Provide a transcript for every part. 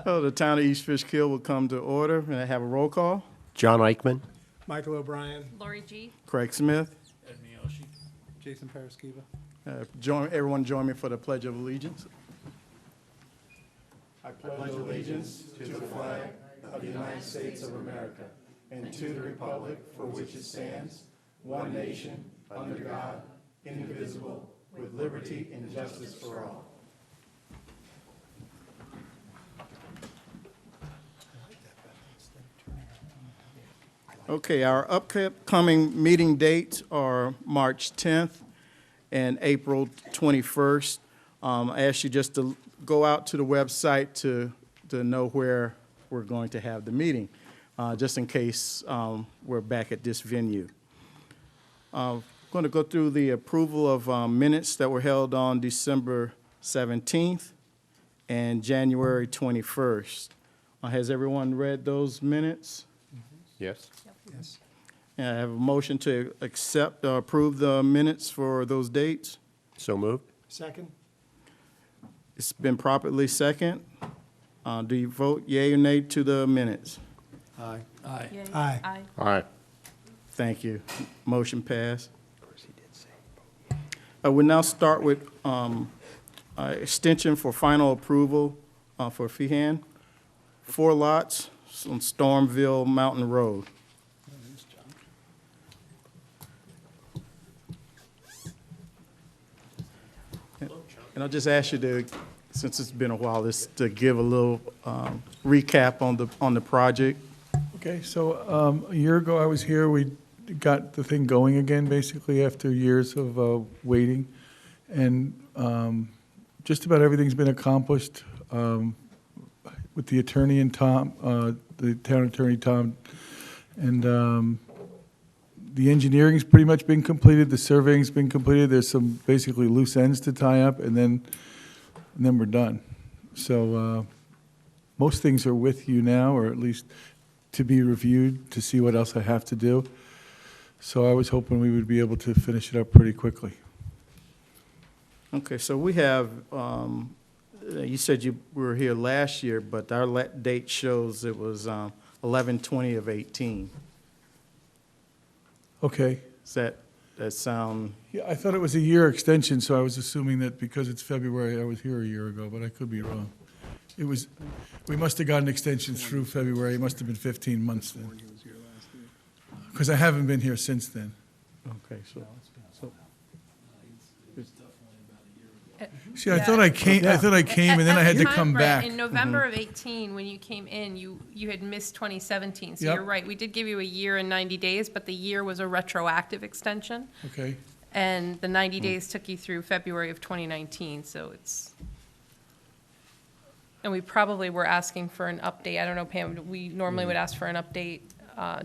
Oh, the town of East Fishkill will come to order, and I have a roll call. John Eichman. Michael O'Brien. Lori G. Craig Smith. Ed Miyoshi. Jason Paraskiva. Everyone join me for the Pledge of Allegiance. I pledge allegiance to the flag of the United States of America and to the republic for which it stands, one nation, under God, indivisible, with liberty and justice for all. Okay, our upcoming meeting dates are March 10th and April 21st. I ask you just to go out to the website to know where we're going to have the meeting, just in case we're back at this venue. I'm going to go through the approval of minutes that were held on December 17th and January 21st. Has everyone read those minutes? Yes. Yes. And I have a motion to accept or approve the minutes for those dates. So moved. Second? It's been properly second. Do you vote yea or nay to the minutes? Aye. Aye. Yay. Aye. Aye. Aye. Thank you. Motion passed. We'll now start with extension for final approval for Feehan. 4 lots on Stormville Mountain Road. And I'll just ask you to, since it's been a while, just to give a little recap on the project. Okay, so a year ago I was here, we got the thing going again, basically, after years of waiting. And just about everything's been accomplished with the attorney and Tom, the town attorney, Tom. And the engineering's pretty much been completed, the surveying's been completed. There's some basically loose ends to tie up, and then we're done. So most things are with you now, or at least to be reviewed, to see what else I have to do. So I was hoping we would be able to finish it up pretty quickly. Okay, so we have, you said you were here last year, but our date shows it was 11/20 of 18. Okay. Does that sound, Yeah, I thought it was a year extension, so I was assuming that because it's February, I was here a year ago, but I could be wrong. It was, we must have got an extension through February. It must have been 15 months then. Because I haven't been here since then. okay, so, See, I thought I came, and then I had to come back. In November of 18, when you came in, you had missed 2017. So Yep. you're right, we did give you a year and 90 days, but the year was a retroactive extension. Okay, And the 90 days took you through February of 2019, so it's, and we probably were asking for an update. I don't know, Pam, we normally would ask for an update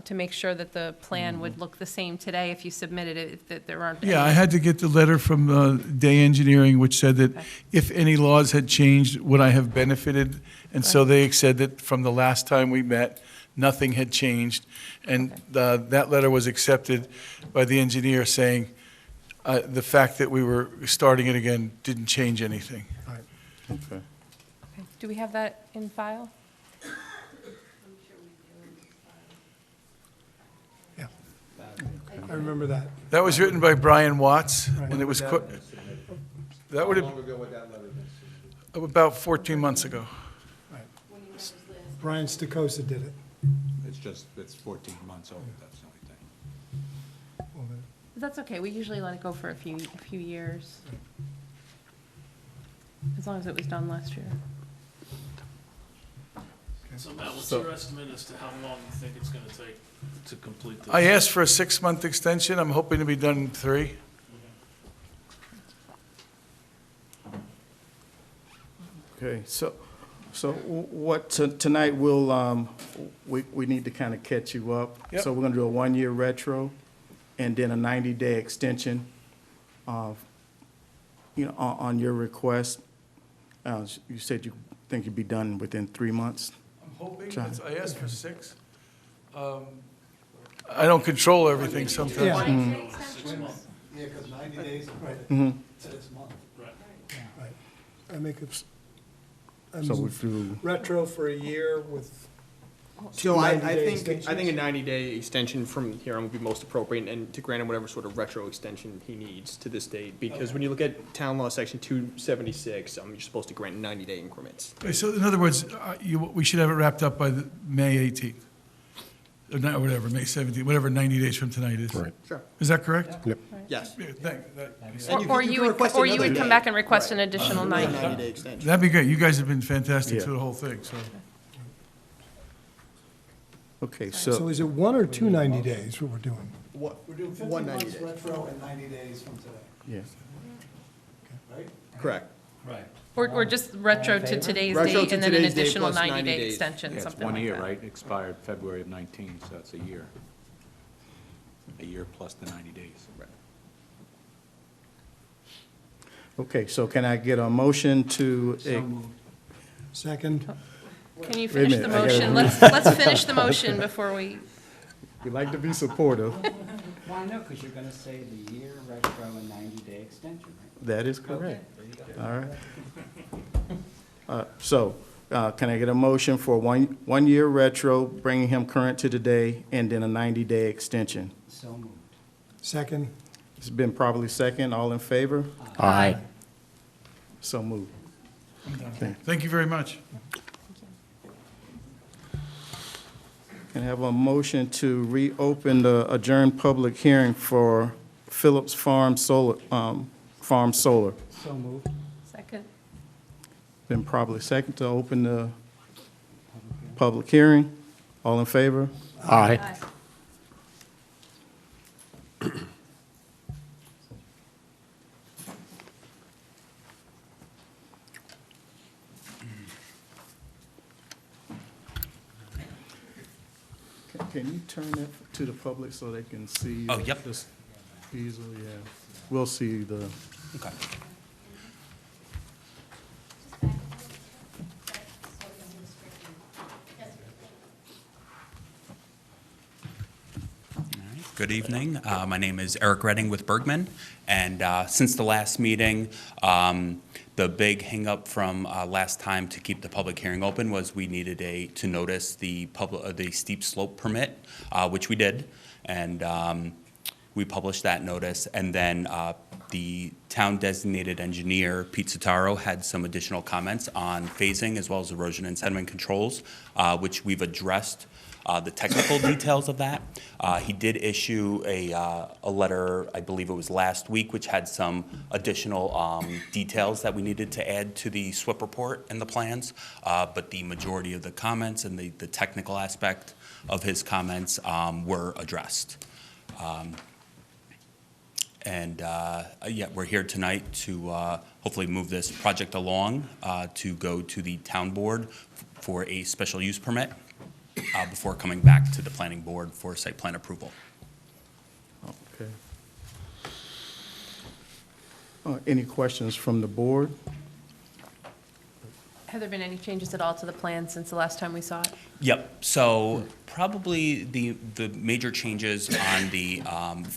to make sure that the plan would look the same today if you submitted it, that there aren't any. yeah, I had to get the letter from Day Engineering, which said that Okay. if any laws had changed, would I have benefited? And so they said that from the last time we met, nothing had changed. And that letter was accepted by the engineer, saying the fact that we were starting it again didn't change anything. okay. Okay. Do we have that in file? I remember that. That was written by Brian Watts, Right. and it was, that would have, about 14 months ago. Brian Stokosa did it. It's 14 months old, that's the only thing. Well, then, That's okay, we usually let it go for a few years. As long as it was done last year. So Matt, what's So- your estimate as to how long you think it's gonna take to complete this? I asked for a 6-month extension. I'm hoping to be done in 3. Okay, so what, tonight we'll, we need to kind of catch you up. Yep. So we're gonna do a 1-year retro and then a 90-day extension, on your request. You said you think you'd be done within 3 months? I'm hoping, John. I asked for 6. I don't control everything sometimes. Yeah. Yeah, because 90 days Right, Mhm. to this month. Right. right. I make it, So we do, Retro for a year with So two I 90-day think, I think a extensions? 90-day extension from here on would be most appropriate, and to grant him whatever sort of retro extension he needs to this date. Because when you look at town law, section 276, you're supposed to grant 90-day increments. Okay, so in other words, we should have it wrapped up by May 18th, or not, whatever, May 17th, whatever 90 days from tonight is. Right. Sure. Is that correct? Yep. Yes. Yeah, And Or can you would, request or you another would come day. back and request an additional A 90. 90-day extension. That'd be great. You guys have been fantastic Yeah. through the whole thing, so. okay, So so, is it 1 or 2 90 days what we're doing? What? We're doing 15 months retro and 90 days from today, yeah. right? Correct. Right. Or just retro to today's Retro date to and then an today's date additional plus 90 90-day days. extension, Yeah, it's something like 1 year, that. right? Expired February of 19, so that's a year. A year plus the 90 days. Okay, so can I get a motion to, Second, Can you Wait a finish the minute, I gotta- motion? Let's finish the motion before we, we like to be supportive. Why no, because you're gonna say the year, retro, and 90-day extension, right? That is correct. All right. So, can I get a motion for one year retro, bringing him current to today, and then a 90-day extension? So moved. second, It's been properly second. All in favor? Aye. So moved. Thank you very much. Can I have a motion to reopen the adjourned public hearing for Phillips Farm Solar? So moved. second. Been properly second to open the public hearing. All in favor? Aye. Can you turn that to the public so they can see? Oh, yep. this easily, yeah. We'll see the, Okay. Good evening. My name is Eric Redding with Bergman, and since the last meeting, the big hangup from last time to keep the public hearing open was we needed to notice the steep slope permit, which we did, and we published that notice, and then the town designated engineer, Pete Sotaro, had some additional comments on phasing as well as erosion and sediment controls, which we've addressed the technical details of that. He did issue a letter, I believe it was last week, which had some additional details that we needed to add to the SWIP report and the plans, but the majority of the comments and the technical aspect of his comments were addressed. Yeah, we're here tonight to hopefully move this project along to go to the town board for a special use permit before coming back to the planning board for site plan approval. okay. Any questions from the board? Have there been any changes at all to the plan since the last time we saw it? Yep, so probably the major changes on the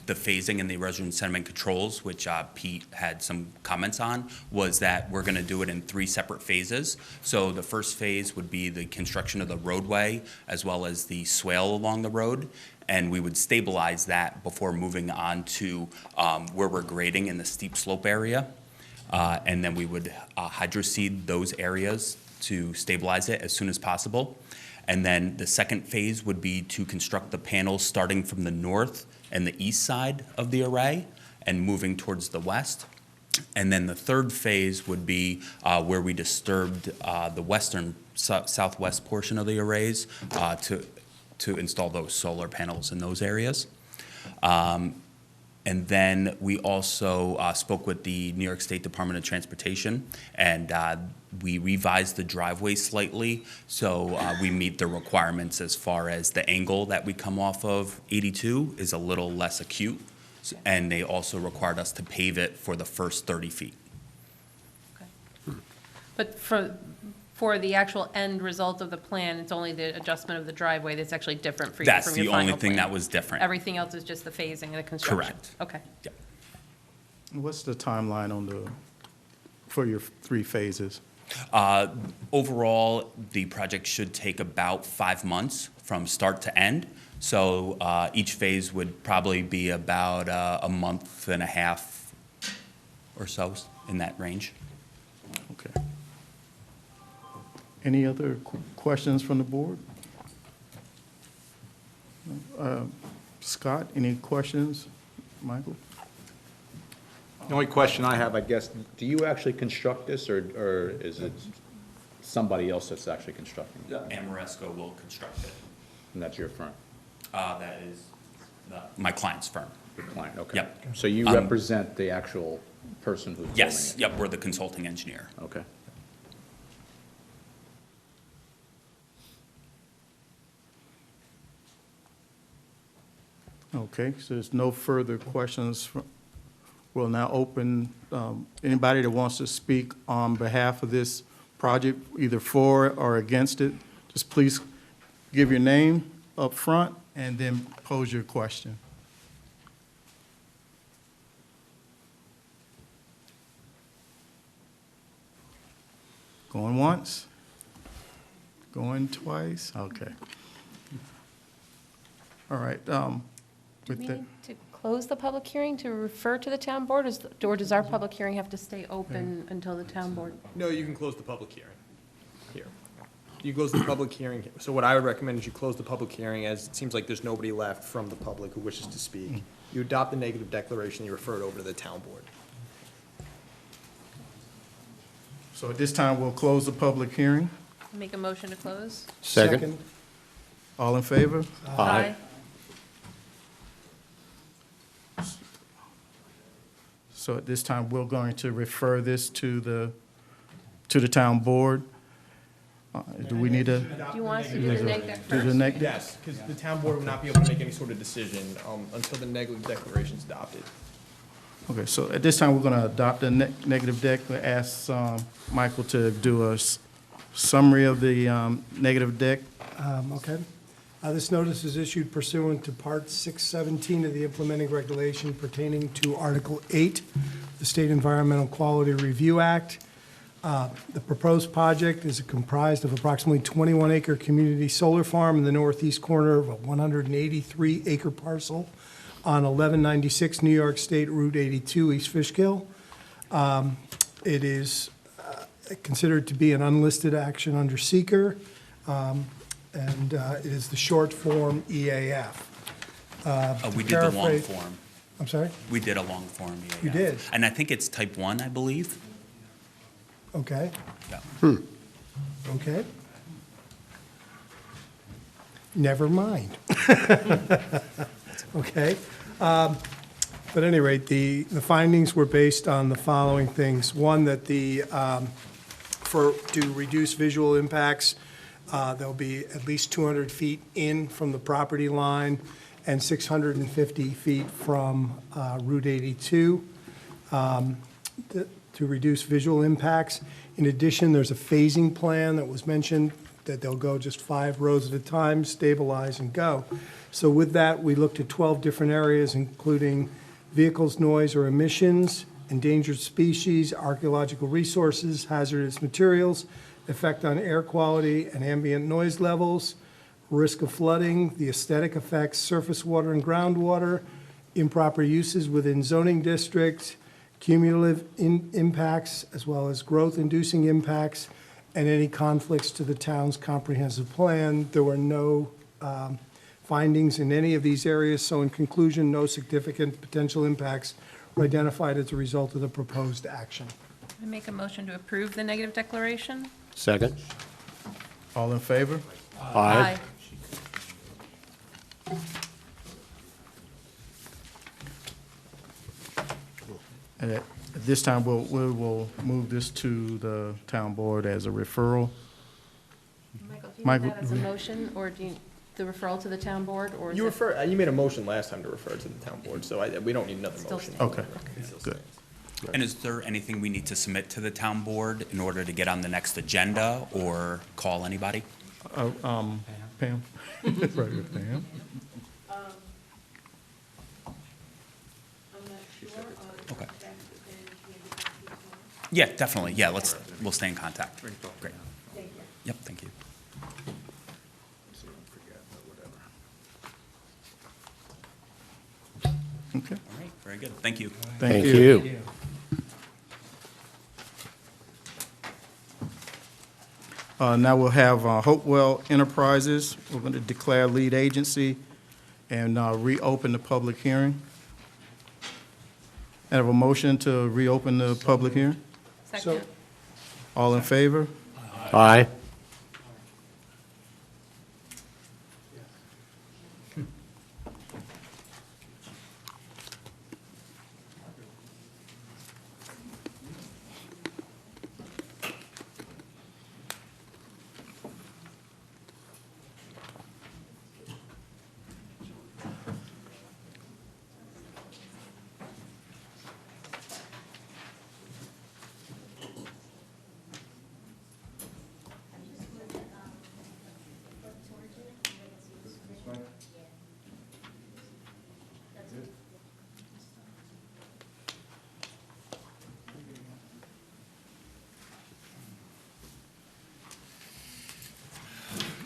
phasing and the erosion and sediment controls, which Pete had some comments on, was that we're gonna do it in 3 separate phases. So the first phase would be the construction of the roadway as well as the swale along the road. And we would stabilize that before moving on to where we're grading in the steep slope area. And then we would hydroseed those areas to stabilize it as soon as possible. And then the second phase would be to construct the panels starting from the north and the east side of the array and moving towards the west. And then the third phase would be where we disturbed the western southwest portion of the arrays to install those solar panels in those areas. And then we also spoke with the New York State Department of Transportation, and we revised the driveway slightly, so we meet the requirements as far as the angle that we come off of 82 is a little less acute, and they also required us to pave it for the first 30 feet. But for the actual end result of the plan, it's only the adjustment of the driveway that's actually different for you from your That's final the plan? only thing that was different. Everything else is just the phasing and the construction? Correct. Okay. What's the timeline for your 3 phases? Overall, the project should take about 5 months from start to end. So each phase would probably be about a month and a half or so, in that range. Okay. Any other questions from the board? Scott, any questions? Michael? The only question I have, I guess, do you actually construct this, or is it somebody else that's actually constructing it? Amoresco will construct it. And that's your firm, That is my client's firm. your client, okay? Yep. So you represent the actual person who's building it? Yes, yep, we're the consulting engineer. Okay. Okay, so there's no further questions. We'll now open, anybody that wants to speak on behalf of this project, either for or against it, just please give your name up front and then pose your question. Going once? Going twice? Okay. All right, Do with we that, need to close the public hearing to refer to the town board, or does our public hearing have to stay open until the town board? No, you can close the public hearing here. You close the public hearing. So what I would recommend is you close the public hearing, as it seems like there's nobody left from the public who wishes to speak. You adopt the negative declaration, you refer it over to the town board. so at this time, we'll close the public hearing. Make a motion to close? Second? All in favor? Aye. So at this time, we're going to refer this to the town board. Do we need to Do you want us to do the neg deck do the first? next? Yes, because the town board will not be able to make any sort of decision until the negative declaration is adopted. Okay, so at this time, we're going to adopt the negative deck. We ask Michael to do a summary of the negative deck. Okay. This notice is issued pursuant to Part 617 of the implementing regulation pertaining to Article 8, the State Environmental Quality Review Act. The proposed project is comprised of approximately 21-acre community solar farm in the northeast corner of a 183-acre parcel on 1196 New York State Route 82, East Fishkill. It is considered to be an unlisted action under seeker, and it is the short form EAF. We did the long paraphrase- form. I'm sorry? We did a long form, yeah. You did? And I think it's type 1, I believe. Okay, Yeah. okay. Never mind. Okay. But at any rate, the findings were based on the following things. One, that to reduce visual impacts, there'll be at least 200 feet in from the property line and 650 feet from Route 82 to reduce visual impacts. In addition, there's a phasing plan that was mentioned, that they'll go just 5 rows at a time, stabilize and go. So with that, we looked at 12 different areas, including vehicles, noise or emissions, endangered species, archaeological resources, hazardous materials, effect on air quality and ambient noise levels, risk of flooding, the aesthetic effects, surface water and groundwater, improper uses within zoning districts, cumulative impacts, as well as growth-inducing impacts, and any conflicts to the town's comprehensive plan. There were no findings in any of these areas, so in conclusion, no significant potential impacts were identified as a result of the proposed action. I make a motion to approve the negative declaration? Second? All in favor? Aye. And at this time, we will move this to the town board as a referral. Michael, do you Michael, need that as a motion, or do you, the referral to the town board, or is it? You made a motion last time to refer to the town board, so we don't need another Still motion. stands. Okay, good. And is there anything we need to submit to the town board in order to get on the next agenda or call anybody? Pam? Right with Pam. Okay. Yeah, definitely, yeah, we'll stay in contact. Great. Yep, thank you. Okay, All right, very good, thank you. thank Thank you. you. Now we'll have Hopewell Enterprises. We're going to declare lead agency and reopen the public hearing. I have a motion to reopen the public hearing. Second. All in favor? Aye.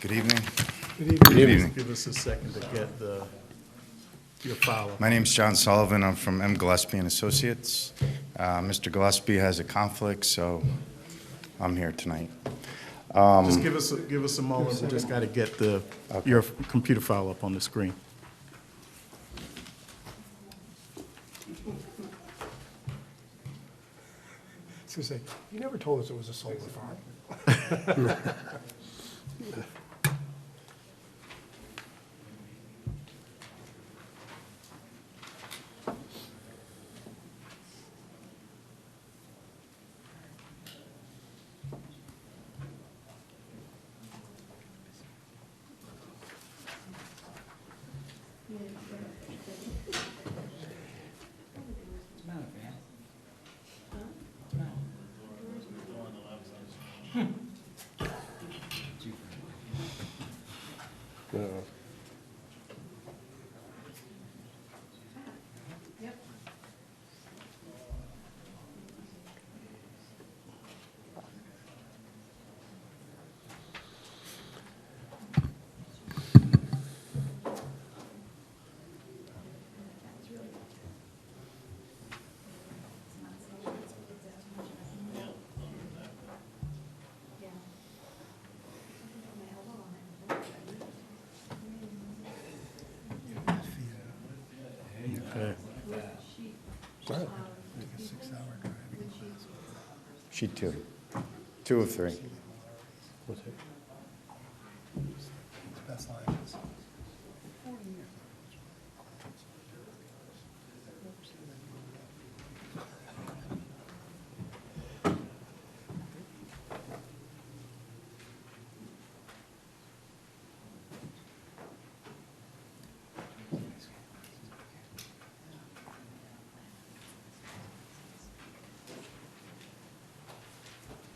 Good evening. Good evening. Give us a second to get your file up. My name's John Sullivan. I'm from M. Gillespie and Associates. Mr. Gillespie has a conflict, so I'm here tonight. Just give us a moment. We just got to get your computer file up on the screen. I was gonna say, you never told us it was a solar farm. It's not a van. Sheet 2. 2 of 3. Best line is-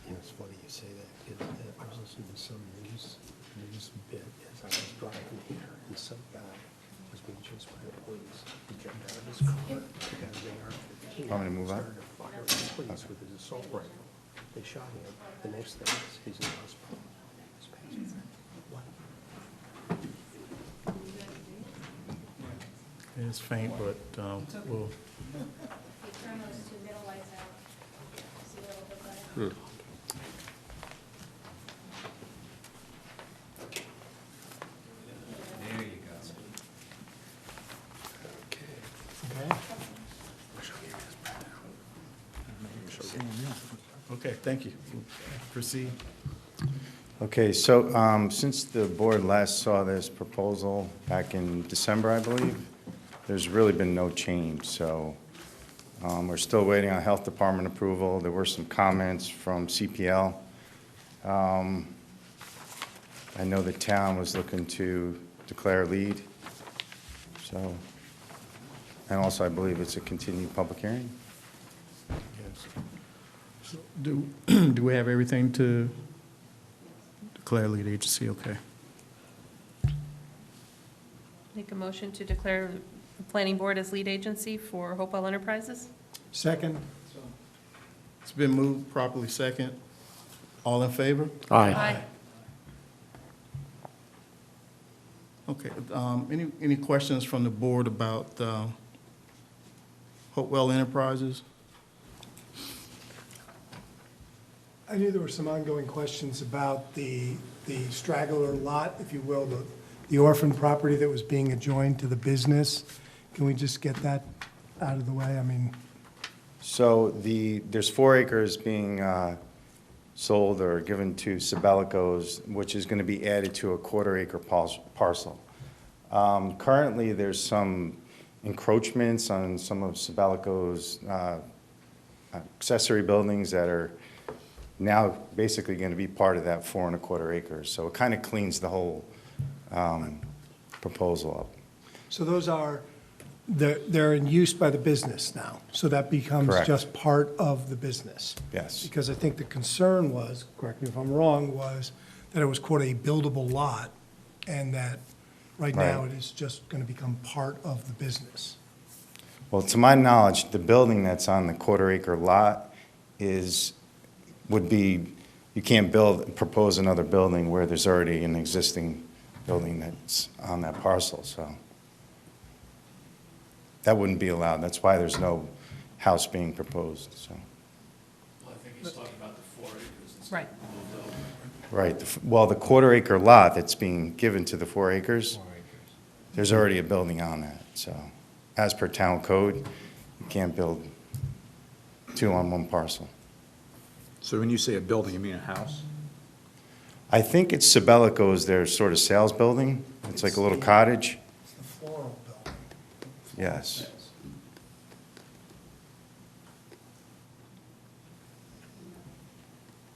You know, it's funny you say that, because I was listening to some news bit as I was driving here, and some guy was being chased by the police. He jumped out of his car, took out his AR-15. Want me to move on? Started firing at the police with his assault rifle. They shot him. The next thing is he's in the hospital. He's passed. What? It's faint, but we'll. There you go. Okay, thank you. Proceed. Okay, so since the board last saw this proposal back in December, I believe, there's really been no change. So we're still waiting on Health Department approval. There were some comments from CPL. I know the town was looking to declare lead. So, and also I believe it's a continued public hearing. Yes. So do we have everything to declare lead agency? Okay. Make a motion to declare the planning board as lead agency for Hopewell Enterprises. Second, It's been moved properly second. All in favor? Aye. Okay, any questions from the board about Hopewell Enterprises? I knew there were some ongoing questions about the straggler lot, if you will, the orphan property that was being adjoined to the business. Can we just get that out of the way? I mean, So there's 4 acres being sold or given to Sabelicos, which is going to be added to a 1/4 acre parcel. Currently, there's some encroachments on some of Sabelicos' accessory buildings that are now basically going to be part of that 4 1/4 acres. So it kind of cleans the whole proposal up. so those are, they're in use by the business now, so that becomes Correct. just part of the business. Yes. Because I think the concern was, correct me if I'm wrong, was that it was quote a buildable lot, and that right now Right. it is just going to become part of the business. Well, to my knowledge, the building that's on the 1/4 acre lot would be, you can't propose another building where there's already an existing building that's on that parcel, so. That wouldn't be allowed. That's why there's no house being proposed, so. Well, I think he's talking about the 4 acres. It's Right. moved over. Right, well, the 1/4 acre lot that's being given to the 4 acres, there's already a building on that, so. As per town code, you can't build 2 on 1 parcel. So when you say a building, you mean a house? I think it's Sabelicos, their sort of sales building. It's like a little cottage. It's the floral building. Yes.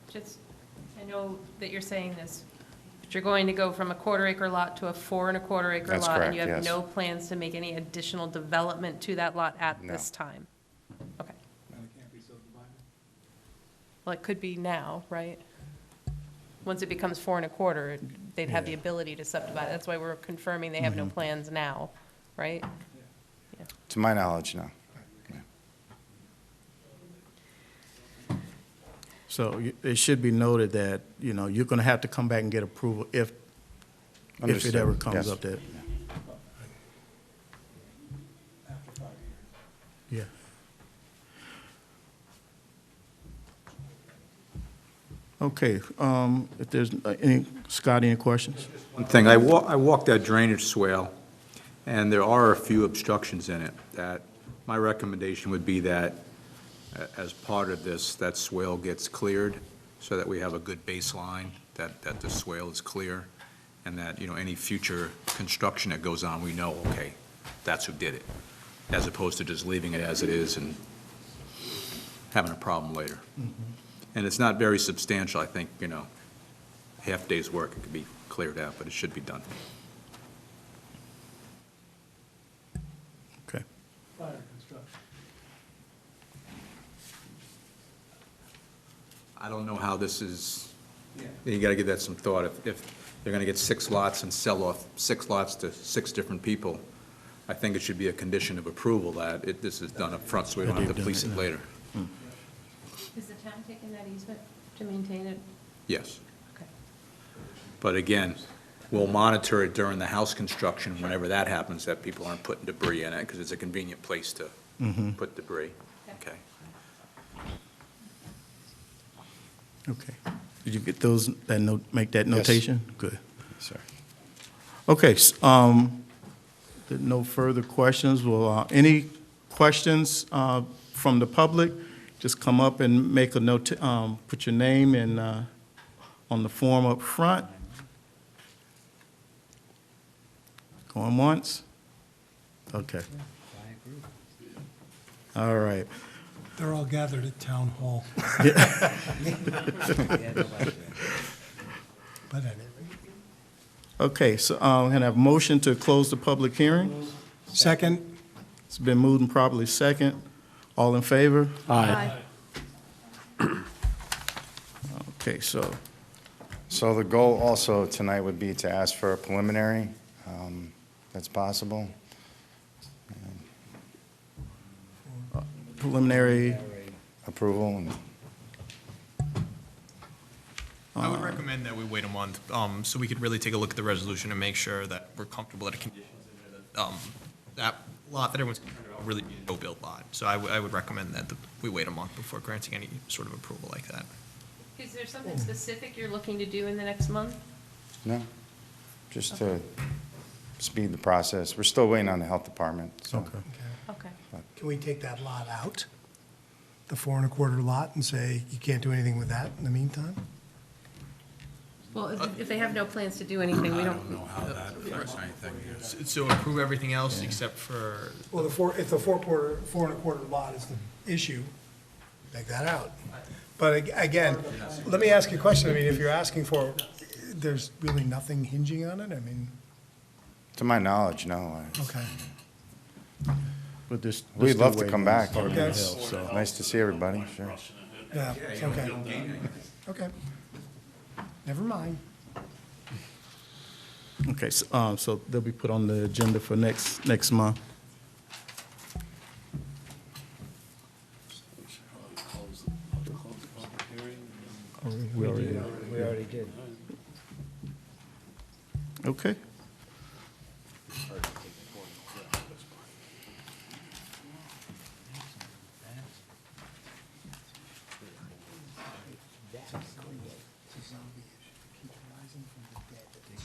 Just, I know that you're saying this, but you're going to go from a 1/4 acre lot to a 4 1/4 acre lot? That's And correct, you have yes. no plans to make any additional development to that lot at No. this time? Okay. Well, it could be now, right? Once it becomes 4 1/4, they'd have the Yeah. ability to subdivide. That's why we're confirming they have no plans now, right? To my knowledge, no. So it should be noted that, you're going to have to come back and get approval if it Understood. ever comes Yes. up that. Yeah. Okay, if there's Scott, any questions? One thing, I walked that drainage swale, and there are a few obstructions in it that, my recommendation would be that, as part of this, that swale gets cleared, so that we have a good baseline, that the swale is clear, and that, any future construction that goes on, we know, okay, that's who did it, as opposed to just leaving it as it is and having a problem later. And it's not very substantial, I think, half day's work, it could be cleared out, but it should be done. Okay. I don't know how this is, you gotta give that some thought. If they're gonna get 6 lots and sell off 6 lots to 6 different people, I think it should be a condition of approval that this is done up front, so we don't have to police it later. Is the town taking that easement to maintain it? Yes. Okay. But again, we'll monitor it during the house construction, whenever that happens, that people aren't putting debris in it, because it's a convenient place to put debris. Okay. Okay. Did you get those, make that notation? Good. Sir. Okay, there are no further questions. Well, any questions from the public? Just come up and make a note, put your name in, on the form up front. Going once? Okay. All right. They're all gathered at Town Hall. But anyway. Okay, so I'm going to have a motion to close the public hearing. Second, It's been moved and properly second. All in favor? Aye. Okay, so, So the goal also tonight would be to ask for a preliminary, that's possible. preliminary, Approval, and I would recommend that we wait a month, so we could really take a look at the resolution and make sure that we're comfortable that the conditions in there, that lot that everyone's concerned about really be a no-build lot. So I would recommend that we wait a month before granting any sort of approval like that. Is there something specific you're looking to do in the next month? No, just to speed the process. We're still waiting on the health department, so. Okay. Can we take that lot out, the 4 1/4 lot, and say you can't do anything with that in the meantime? Well, if they have no plans to do anything, we don't. So approve everything else except for, Well, if the 4 1/4 lot is the issue, take that out. But again, let me ask you a question. I mean, if you're asking for, there's really nothing hinging on it? I mean, To my knowledge, no. okay. But this. We'd love to come back. Okay. Nice to see everybody, sure. Yeah, okay. Okay. Never mind. Okay, so they'll be put on the agenda for next month. We already did. Okay.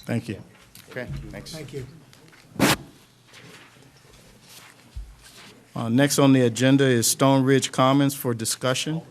Thank you. Okay, thanks. Thank you. Next on the agenda is Stone Ridge Commons for discussion.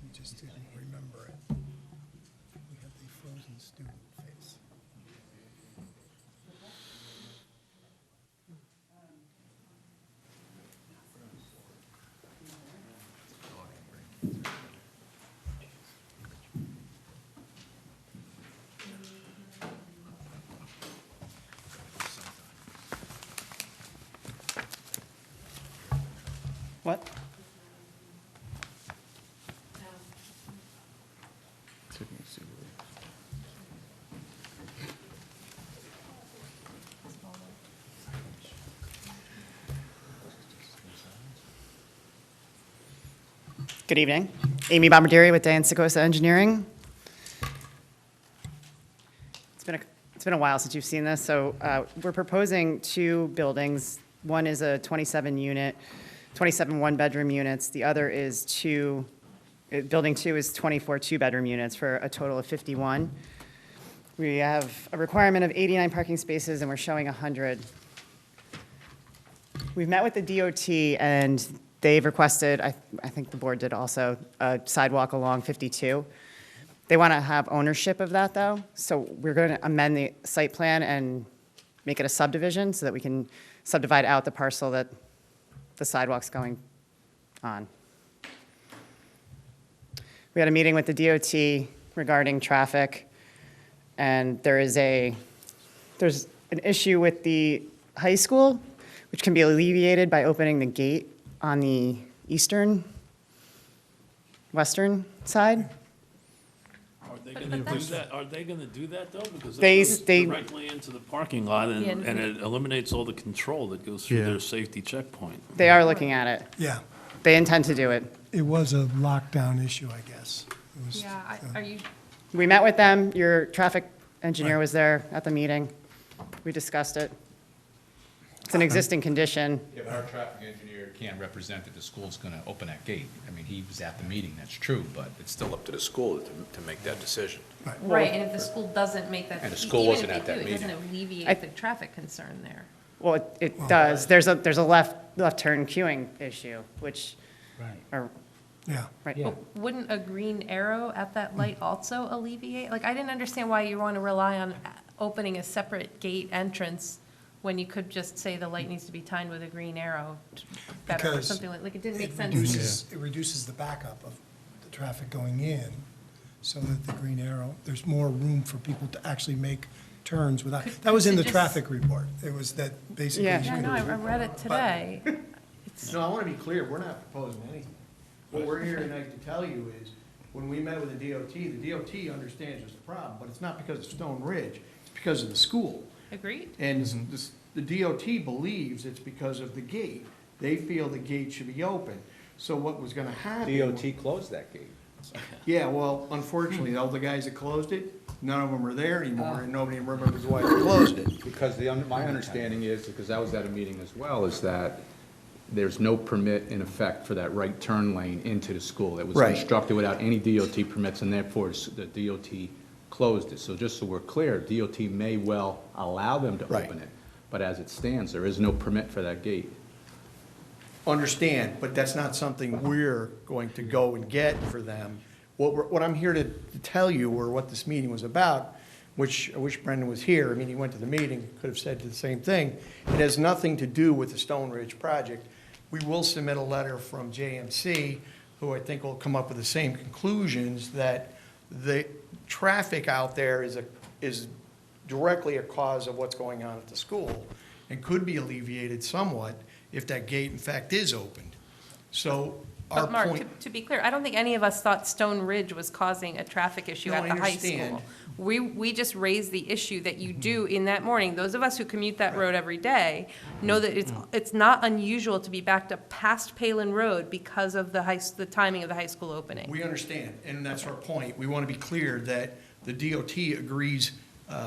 You just didn't remember it. We had the frozen student face. What? Good evening. Amy Bombardieri with Dan Secosa Engineering. It's been a while since you've seen this, so we're proposing 2 buildings. One is a 27 one-bedroom units. The other is building 2 is 24 two-bedroom units for a total of 51. We have a requirement of 89 parking spaces, and we're showing 100. We've met with the DOT, and they've requested, I think the board did also, a sidewalk along 52. They want to have ownership of that, though, so we're going to amend the site plan and make it a subdivision so that we can subdivide out the parcel that the sidewalk's going on. We had a meeting with the DOT regarding traffic, and there's an issue with the high school, which can be alleviated by opening the gate on the western side. Are they gonna do that? Are they gonna do that though? Because They- that goes they- directly into the parking lot Yeah. and it eliminates all the control that goes through Yeah. their safety checkpoint. Mm-hmm. They are looking at it. Yeah, They intend to do it. it was a lockdown issue, I guess. It was- Yeah, are you, We met with them. Your traffic engineer was there at the meeting. We discussed it. It's an existing condition. Yeah, but our traffic engineer can't represent that the school's gonna open that gate. I mean, he was at the meeting, that's true, but it's still up to the school to make that decision. Right, and if the school doesn't make that, And the even school if wasn't they at that do, it doesn't meeting. alleviate the traffic concern there. Well, it does. There's a left turn queuing issue, which are, Yeah. right. But wouldn't a green arrow at that light also alleviate? Like, I didn't understand why you want to rely on opening a separate gate entrance when you could just say the light needs to be timed with a green arrow better or Because something like it didn't make It sense. to me. it reduces the backup of the traffic going in, so that the green arrow, there's more room for people to actually make turns without, that was in the Could you just- traffic report. It was that basically. Yeah. Yeah, no, I read it today. No, I want to be clear, we're not proposing anything. What we're here tonight to tell you is, when we met with the DOT understands there's a problem, but it's not because of Stone Ridge, it's because of the school. Agreed. And the DOT believes it's because of the gate. They feel the gate should be open. So what was gonna happen. DOT closed that gate. Yeah, well, unfortunately, all the guys that closed it, none of them are there anymore, and nobody remembers why they closed it. Because my understanding is, because I was at a meeting as well, is that there's no permit in effect for that right turn lane into the school. It was Right. constructed without any DOT permits, and therefore the DOT closed it. So just so we're clear, DOT may well allow them to Right. open it, but as it stands, there is no permit for that gate. Understand, but that's not something we're going to go and get for them. What I'm here to tell you, or what this meeting was about, which I wish Brendan was here, I mean, he went to the meeting, could have said the same thing. It has nothing to do with the Stone Ridge project. We will submit a letter from JMC, who I think will come up with the same conclusions, that the traffic out there is directly a cause of what's going on at the school, and could be alleviated somewhat if that gate in fact is opened. So our But Mark, point. to be clear, I don't think any of us thought Stone Ridge was causing a traffic issue No, at I the high understand. school. We just raised the issue that you do in that morning. Those of us who commute that road every day know that it's not unusual to be backed up past Palin Road because of the timing of the high school opening. We understand, and that's our point. We want to be clear that the DOT agrees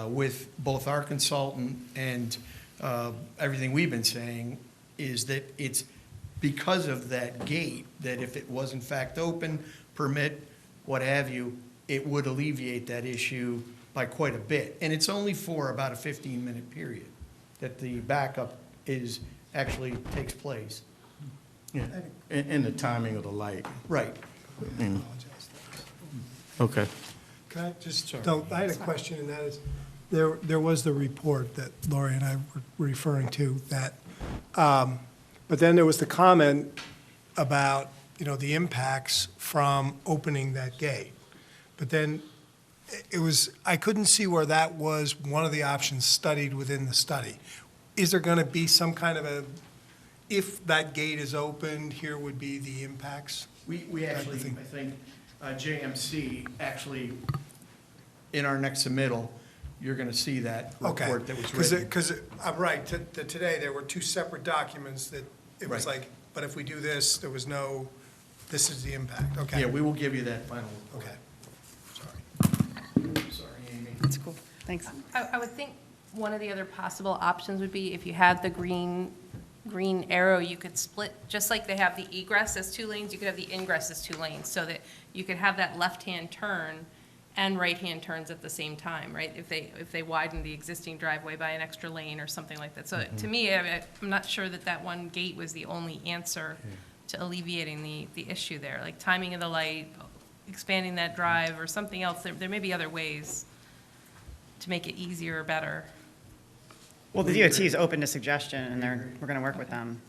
with both our consultant and everything we've been saying, is that it's because of that gate, that if it was in fact open, permit, what have you, it would alleviate that issue by quite a bit. And it's only for about a 15-minute period that the backup actually takes place. Yeah, and the timing of the light. Right. Okay. Can I just, I had a question, and that is, there was the report that Lori and I were referring to, that, but then there was the comment about, the impacts from opening that gate. But then it was, I couldn't see where that was one of the options studied within the study. Is there going to be some kind of if that gate is opened, here would be the impacts? We actually, I think, JMC, actually, in our next submittal, you're going to see that Okay. report that was written. Because I'm right, today, there were two separate documents that, it was Right. like, but if we do this, there was no, this is the impact, okay? Yeah, we will give you that final report. Okay, sorry. Sorry, Amy. That's cool. Thanks. I would think one of the other possible options would be if you had the green arrow, you could split, just like they have the egress as 2 lanes, you could have the ingress as 2 lanes, so that you could have that left-hand turn and right-hand turns at the same time, right? If they widen the existing driveway by an extra lane or something like that. So to me, I'm not sure that one gate was the only answer to alleviating the issue there. Like timing of the light, expanding that drive, or something else. There may be other ways to make it easier or better. Well, the DOT is open to suggestion, and we're going to work with them.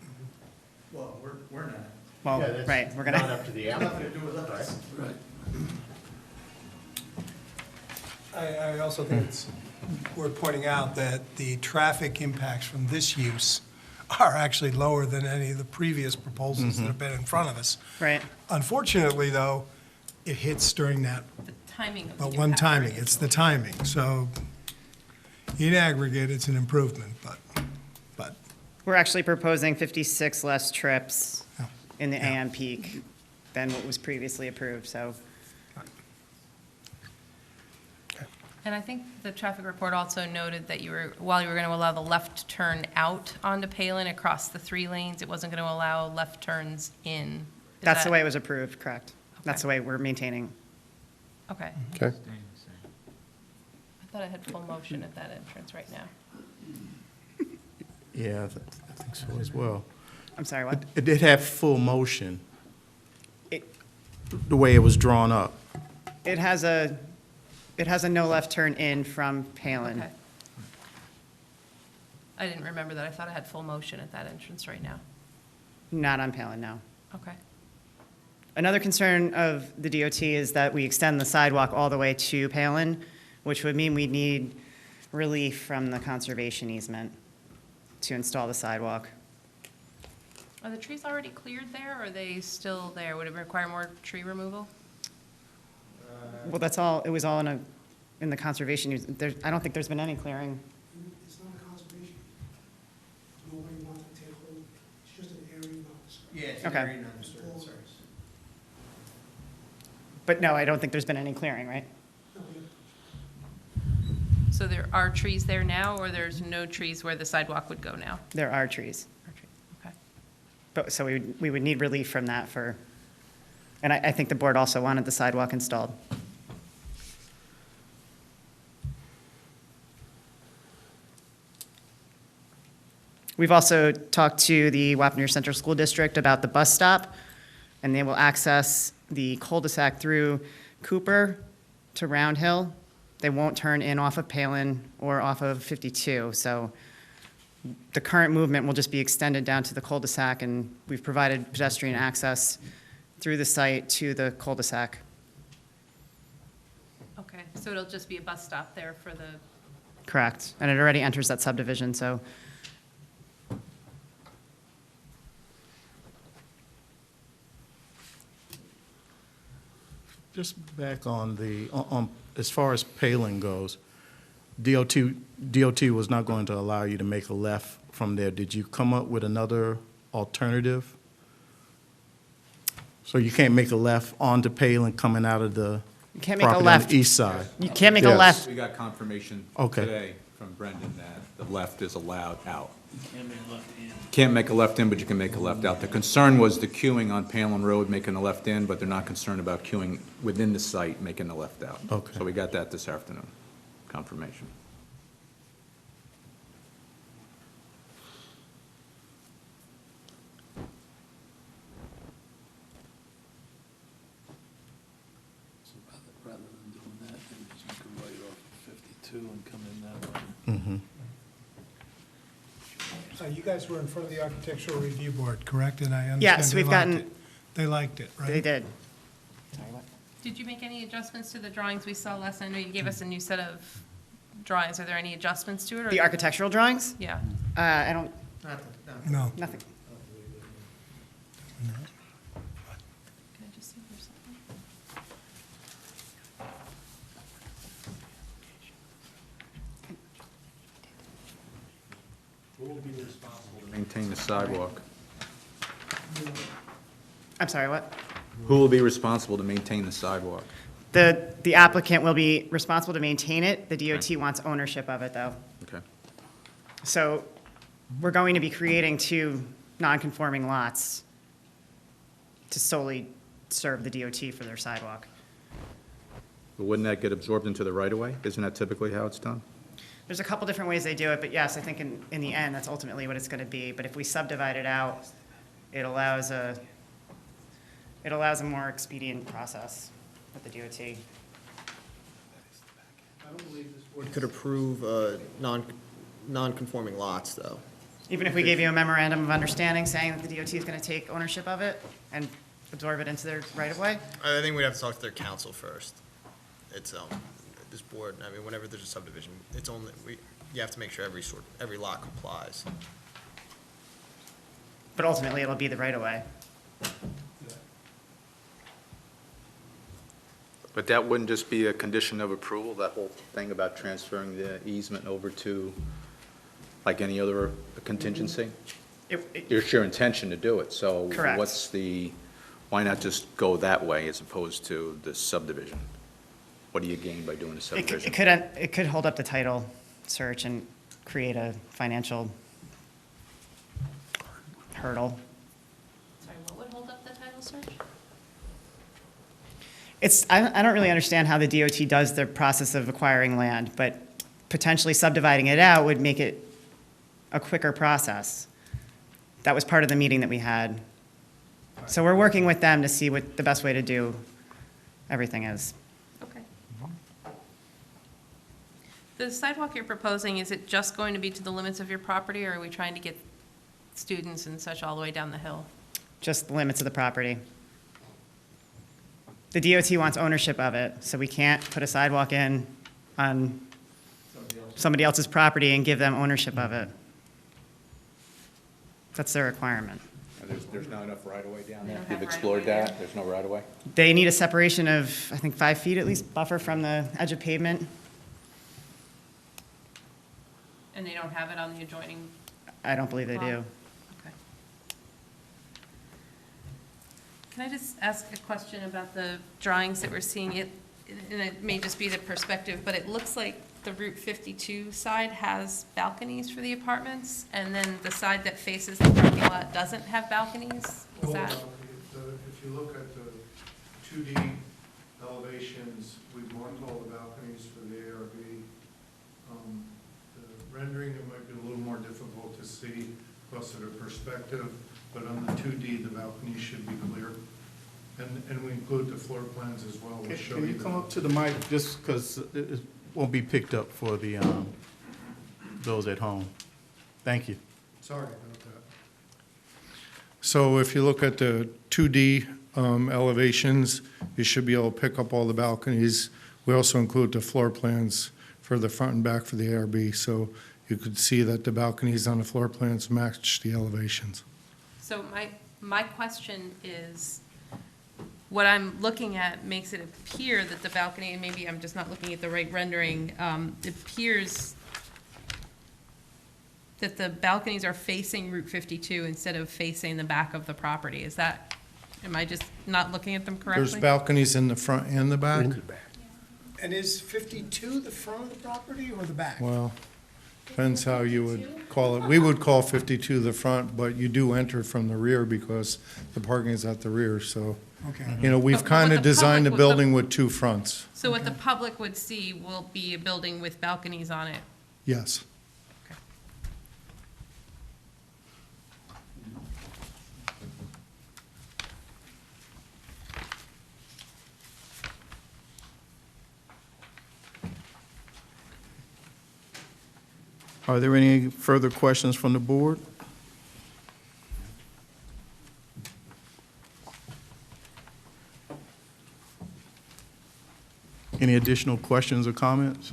Well, we're not. Well, Yeah, that's right, we're going Not to, up to the applicant. Right. I also think it's worth pointing out that the traffic impacts from this use are actually lower than any of the previous proposals that have been in front of us. right. Unfortunately, though, it hits during that, The timing of the but one impact, timing, right? it's the timing. So in aggregate, it's an improvement, but We're actually proposing 56 less trips Yeah. in the AM peak than what was previously approved, so. And I think the traffic report also noted that while you were going to allow the left turn out onto Palin across the 3 lanes, it wasn't going to allow left turns in. Is That's the that- way it was approved, correct? That's the Okay. way we're maintaining. Okay. Okay. I thought I had full motion at that entrance right now. Yeah, I think so as well. I'm sorry, what? It did have full motion, It, the way it was drawn up. it has a no left turn in from Palin. Okay. I didn't remember that. I thought I had full motion at that entrance right now. Not on Palin, no. Okay. Another concern of the DOT is that we extend the sidewalk all the way to Palin, which would mean we'd need relief from the conservation easement to install the sidewalk. Are the trees already cleared there, or are they still there? Would it require more tree removal? Well, that's all, it was all in the conservation, I don't think there's been any clearing. It's not a conservation. Nobody wants to take hold, it's just an area not disturbed. Yeah, it's Okay. very non-disturbed, sorry. But no, I don't think there's been any clearing, right? So there are trees there now, or there's no trees where the sidewalk would go now? There are trees. Are trees, okay. But, so we would need relief from that and I think the board also wanted the sidewalk installed. We've also talked to the Wapner Central School District about the bus stop, and they will access the cul-de-sac through Cooper to Round Hill. They won't turn in off of Palin or off of 52, so the current movement will just be extended down to the cul-de-sac, and we've provided pedestrian access through the site to the cul-de-sac. Okay, so it'll just be a bus stop there for the, Correct. And it already enters that subdivision, so Just back on as far as Palin goes, DOT was not going to allow you to make a left from there. Did you come up with another alternative? So you can't make a left onto Palin coming out of the you can't make a property on left. the east side? You can't make a Yes. left. We got confirmation Okay. today from Brendan that the left is allowed out. And then left in. Can't make a left in, but you can make a left out. The concern was the queuing on Palin Road, making a left in, but they're not concerned about queuing within the site, making a left out. Okay. So we got that this afternoon, confirmation. So rather than doing that, then you just go right off of 52 and come in that way. You guys were in front of the Architectural Review Board, correct? And I understand Yes, they we've liked gotten, it. They liked it, right? they did. Sorry, what? did you make any adjustments to the drawings we saw last? I know you gave us a new set of drawings. Are there any adjustments to it? or- The architectural drawings? Yeah. I don't, No. nothing. Can I just see if there's something? Maintain the sidewalk. I'm sorry, what? Who will be responsible to maintain the sidewalk? The applicant will be responsible to maintain it. The DOT wants ownership of it, though. Okay. So we're going to be creating 2 non-conforming lots to solely serve the DOT for their sidewalk. But wouldn't that get absorbed into the right-of-way? Isn't that typically how it's done? There's a couple different ways they do it, but yes, I think in the end, that's ultimately what it's going to be. But if we subdivide it out, it allows a more expedient process with the DOT. I don't believe this board could approve non-conforming lots, though. Even if we gave you a memorandum of understanding saying that the DOT is going to take ownership of it and absorb it into their right-of-way? I think we'd have to talk to their council first. It's, this board, I mean, whenever there's a subdivision, it's only, you have to make sure every lot complies. But ultimately, it'll be the right-of-way. But that wouldn't just be a condition of approval, that whole thing about transferring the easement over to, like any other contingency? It's your intention to do it, so Correct. why not just go that way as opposed to the subdivision? what do you gain by doing a It subdivision? could, it could hold up the title search and create a financial hurdle. Sorry, what would hold up the title search? I don't really understand how the DOT does the process of acquiring land, but potentially subdividing it out would make it a quicker process. That was part of the meeting that we had. So we're working with them to see what the best way to do everything is. Okay. The sidewalk you're proposing, is it just going to be to the limits of your property, or are we trying to get students and such all the way down the hill? Just the limits of the property. The DOT wants ownership of it, so we can't put a sidewalk in on somebody else's property and give them ownership of it. That's their requirement. There's not enough right-of-way down They there? don't have You've right-of-way explored there. that? There's no right-of-way? They need a separation of, I think, 5 feet at least buffer from the edge of pavement. And they don't have it on the adjoining? I don't believe they do. Okay. Can I just ask a question about the drawings that we're seeing? And it may just be the perspective, but it looks like the Route 52 side has balconies for the apartments, and then the side that faces the parking lot doesn't have balconies? Is that? If you look at the 2D elevations, we've marked all the balconies for the ARB. The rendering, it might be a little more difficult to see because of the perspective, but on the 2D, the balconies should be clear. And we include the floor plans as well. We'll show Can you the- come up to the mic, just because it won't be picked up for the, those at home? Thank you. Sorry about that. So if you look at the 2D elevations, you should be able to pick up all the balconies. We also include the floor plans for the front and back for the ARB, so you could see that the balconies on the floor plans match the elevations. So my question is, what I'm looking at makes it appear that the balcony, and maybe I'm just not looking at the right rendering, it appears that the balconies are facing Route 52 instead of facing the back of the property. Is that, am I just not looking at them correctly? There's balconies in the front and the back? And is 52 the front of the property or the back? Well, depends how you would call it. We would call 52 the front, but you do enter from the rear because the parking is at the rear, so. Okay. You know, we've But what kind the of designed the public would- building with two fronts, So what the public would see will be a building with balconies on it. yes. Okay. Are there any further questions from the board? Any additional questions or comments?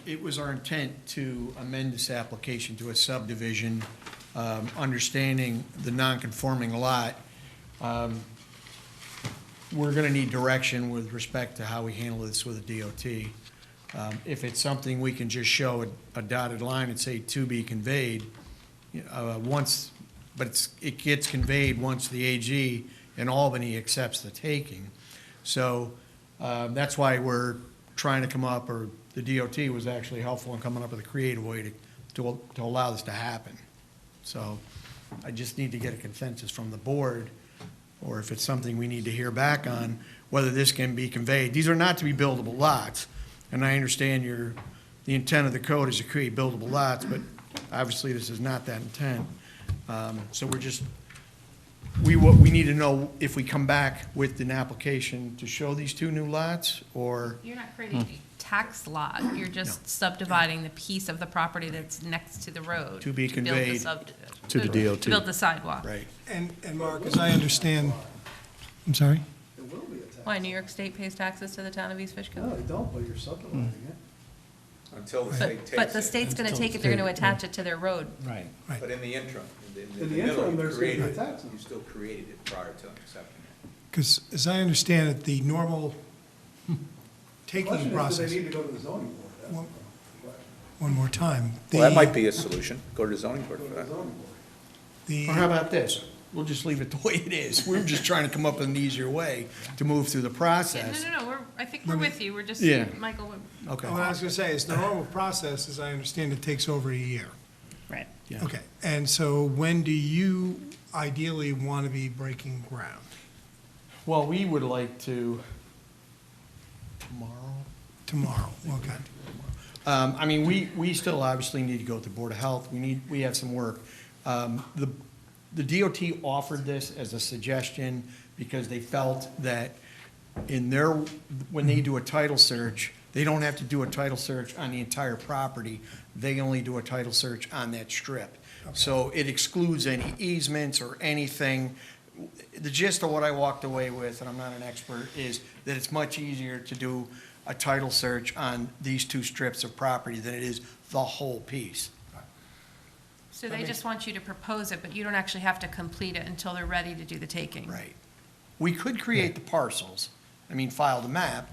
It was our intent to amend this application to a subdivision, understanding the non-conforming lot. We're going to need direction with respect to how we handle this with the DOT. If it's something we can just show a dotted line and say to be conveyed, once, but it gets conveyed once the AG in Albany accepts the taking. So that's why we're trying to come up, or the DOT was actually helpful in coming up with a creative way to allow this to happen. So I just need to get a consensus from the board, or if it's something we need to hear back on, whether this can be conveyed. These are not to be buildable lots, and I understand the intent of the code is to create buildable lots, but obviously this is not that intent. So we're just, we need to know if we come back with an application to show these two new lots, or, You're not creating a tax lot, you're just subdividing the piece of the property that's next to the road. To be build the conveyed to the DOT. To build the sidewalk. right. And Mark, as I understand, I'm sorry? Why, New York State pays taxes to the town of East Fishkill? No, they don't, but you're subdividing it. Until the state takes it. But the state's gonna take it, they're gonna attach it to their road. Right. But in the interim, In the interim, there's gonna be created it. taxes. You still created it prior to accepting it. Because as I understand it, the normal taking process, Do they need to go to the zoning board? That's Well- the question. one more time. Well, that The- might be a solution. Go to the zoning board for Go to that. the zoning board. the- Or how about this? we'll just leave it the way it is. We're just trying to come up with an easier way to move through the Yeah, process. no, I think we're with you, we're just, Yeah. Michael, Okay. What I was going to say is the normal process, as I understand it, takes over a year. Right. Yeah. Okay, and so when do you ideally want to be breaking ground? Well, we would like to, tomorrow? Tomorrow, okay. I mean, we still obviously need to go to the Board of Health. We have some work. The DOT offered this as a suggestion because they felt that when they do a title search, they don't have to do a title search on the entire property. They only do a title search on that strip. So it excludes any easements or anything. The gist of what I walked away with, and I'm not an expert, is that it's much easier to do a title search on these two strips of property than it is the whole piece. so they just want you to propose it, but you don't actually have to complete it until they're ready to do the taking. Right. We could create the parcels, file the map,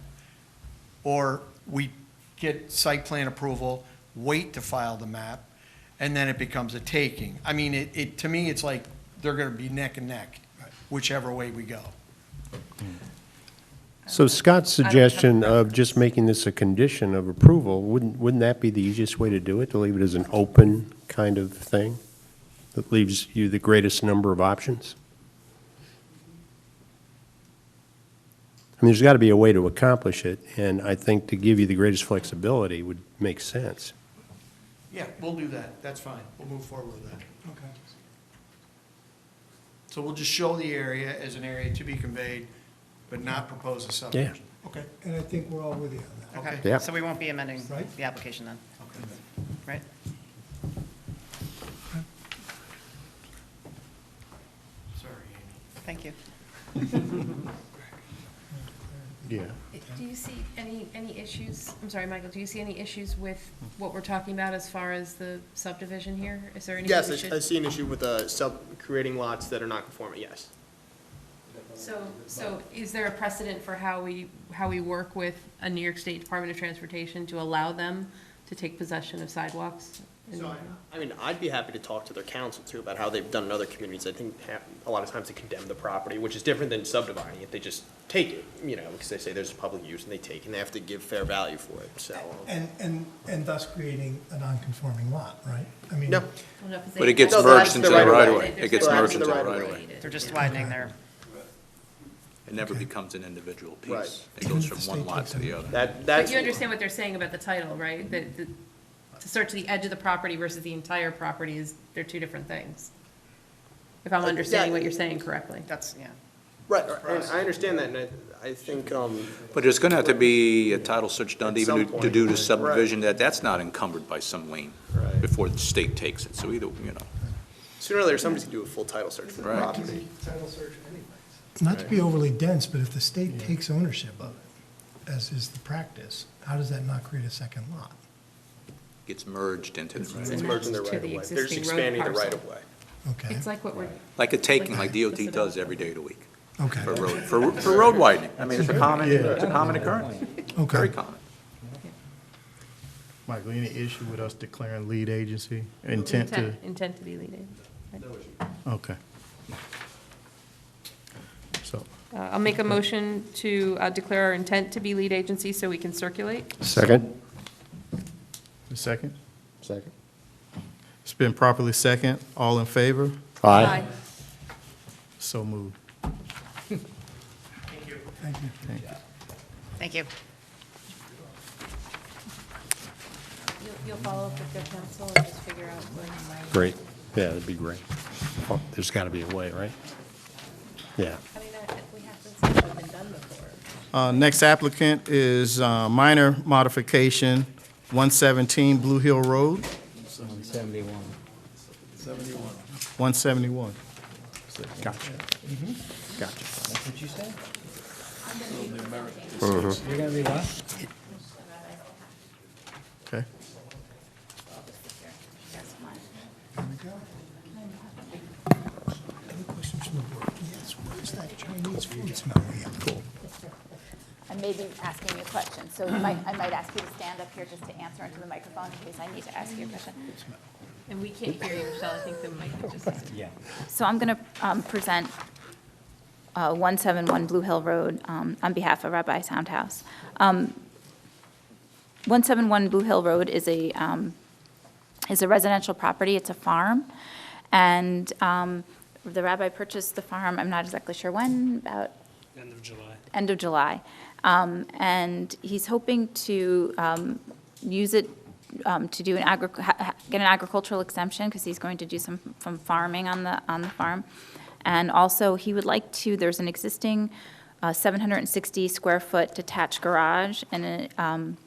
or we get site plan approval, wait to file the map, and then it becomes a taking. I mean, to me, it's like they're gonna be neck and neck, whichever way we go. So Scott's I don't have a suggestion of preference. just making this a condition of approval, wouldn't that be the easiest way to do it, to leave it as an open kind of thing? That leaves you the greatest number of options? I mean, there's got to be a way to accomplish it, and I think to give you the greatest flexibility would make sense. Yeah, we'll do that. That's fine. We'll move forward with that. Okay. So we'll just show the area as an area to be conveyed, but not propose a subdivision. Okay. And I think we're all with you on that. Okay. Yeah. So we won't be amending Right. the application then, Okay. right? Sorry, Amy. Thank you. Yeah. Do you see any issues, I'm sorry, Michael, do you see any issues with what we're talking about as far as the subdivision here? Is there any? Yes, I see an issue with creating lots that are not conforming, yes. So is there a precedent for how we work with a New York State Department of Transportation to allow them to take possession of sidewalks? I mean, I'd be happy to talk to their council too about how they've done in other communities. I think a lot of times they condemn the property, which is different than subdividing it. They just take it, because they say there's a public use and they take, and they have to give fair value for it, so. And thus creating a non-conforming lot, right? I mean, No. But it gets No, merged that's into the the right right of of way. way. It gets That's merged the into the right of right of way. way. They're just widening their, It never becomes an individual Right. piece. It goes from one lot to the other. But That's. you understand what they're saying about the title, right? That to search the edge of the property versus the entire property they're two different things. If I'm understanding what you're saying correctly. that's, yeah. Right, and I understand that, and I think, But there's going to have to be a title search done At even some to point. do the subdivision, that's not encumbered by some lien Right. before the state takes it. So either, sooner or later, somebody's gonna do a full title search for the Right. property. not to be overly dense, but if the state takes ownership of it, as is the practice, how does that not create a second lot? gets merged into the right. It's merging the To right of the way. They're just existing road expanding the parcel. right of way. Okay, It's like what we're, Like a taking, like Like DOT does every day of the week okay, for road widening. I mean, it's a common occurrence, very okay. common. Michael, any issue with us declaring lead agency? Intent to? intent to be lead agency. Okay. So, I'll make a motion to declare our intent to be lead agency so we can circulate. Second? a second? Second. It's been properly second. All in favor? Aye. So moved. Thank you. Thank you. You'll follow up with their council and just figure out what. Great. Yeah, that'd be great. Oh, there's got to be a way, right? Yeah. I mean, we have things that have been done before. Next applicant is minor modification, 117 Blue Hill Road. 71. 171. Gotcha. Gotcha. That's what you said? Mhm. You're gonna be what? Okay. Any questions from the board? Yes, where's that Chinese food smell? Yeah, cool. I may be asking you a question, so I might ask you to stand up here just to answer into the microphone in case I need to ask you a question. And we can't hear you, Michelle, I think the mic just. Yeah. So I'm going to present 171 Blue Hill Road on behalf of Rabbi Soundhouse. 171 Blue Hill Road is a residential property. It's a farm. And the rabbi purchased the farm, I'm not exactly sure when, about End of July. end of July. And he's hoping to use it to do get an agricultural exemption, because he's going to do some farming on the farm. And also, he would like to, there's an existing 760 square foot detached garage, and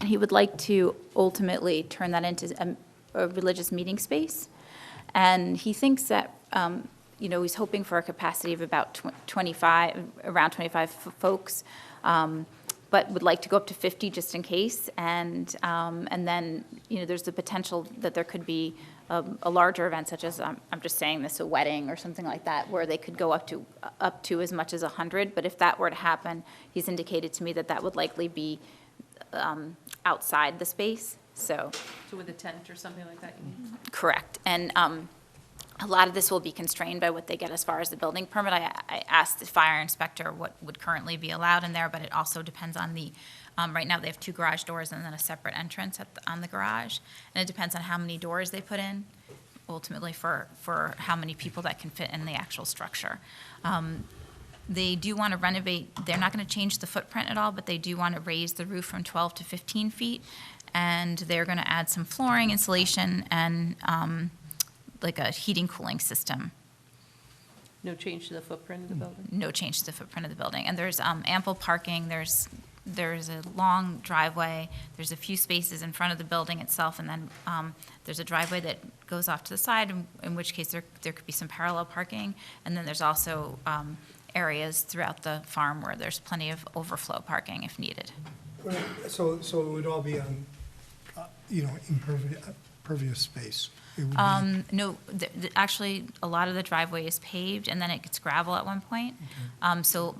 he would like to ultimately turn that into a religious meeting space. And he thinks that, he's hoping for a capacity of about 25, around 25 folks, but would like to go up to 50 just in case. And then, there's the potential that there could be a larger event, such as, I'm just saying this, a wedding or something like that, where they could go up to as much as 100. But if that were to happen, he's indicated to me that that would likely be outside the space, so. So with a tent or something like that, you mean? Correct. And a lot of this will be constrained by what they get as far as the building permit. I asked the fire inspector what would currently be allowed in there, but it also depends on the, right now they have 2 garage doors and then a separate entrance on the garage. And it depends on how many doors they put in, ultimately for how many people that can fit in the actual structure. They do want to renovate, they're not going to change the footprint at all, but they do want to raise the roof from 12 to 15 feet. And they're going to add some flooring, insulation, and like a heating, cooling system. No change to the footprint of the building? No change to the footprint of the building. And there's ample parking, there's a long driveway, there's a few spaces in front of the building itself, and then there's a driveway that goes off to the side, in which case there could be some parallel parking. And then there's also areas throughout the farm where there's plenty of overflow parking if needed. So it would all be on, impervious space? It would be- No, actually, a lot of the driveway is paved, and then it gets gravel at one point. So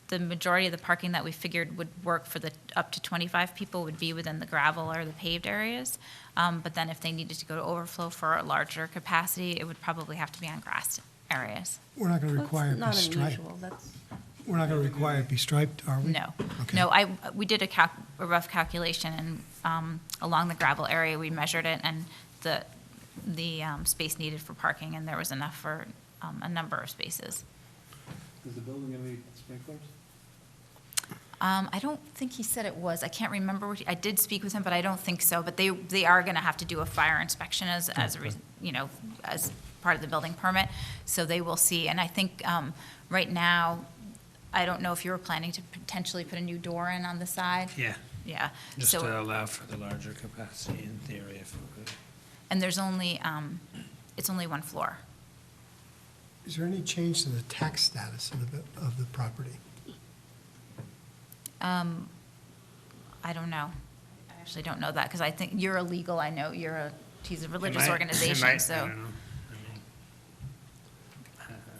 the majority of the parking that we figured would work for the up to 25 people would be within the gravel or the paved areas. But then if they needed to go to overflow for a larger capacity, it would probably have to be on grass areas. We're not going to require it be Not striped. unusual, that's. We're not going to require it be striped, are we? No, Okay. no, we did a rough calculation, and along the gravel area, we measured it, and the space needed for parking, and there was enough for a number of spaces. Is the building going to need sprinklers? I don't think he said it was. I can't remember. I did speak with him, but I don't think so. But they are going to have to do a fire inspection as part of the building permit. So they will see. And I think right now, I don't know if you were planning to potentially put a new door in on the side. Yeah, Yeah. just So- to allow for the larger capacity in theory if we could. And there's only, it's only 1 floor. Is there any change to the tax status of the property? I don't know. I actually don't know that, because I think you're illegal. I know he's a religious organization, so. I don't know.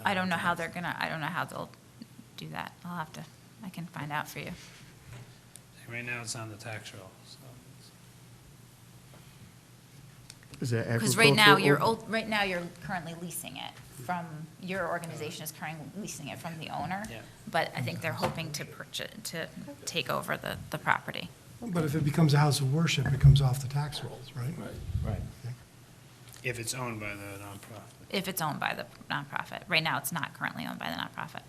I don't know how they'll do that. I can find out for you. Right now it's on the tax roll, so. Is that Because right now, agricultural? right now, you're currently leasing it from, your organization is currently leasing it from the owner. Yeah. But I think they're hoping to take over the property. But if it becomes a house of worship, it comes off the tax rolls, right? Right. If it's owned by the nonprofit. If it's owned by the nonprofit. Right now, it's not currently owned by the nonprofit.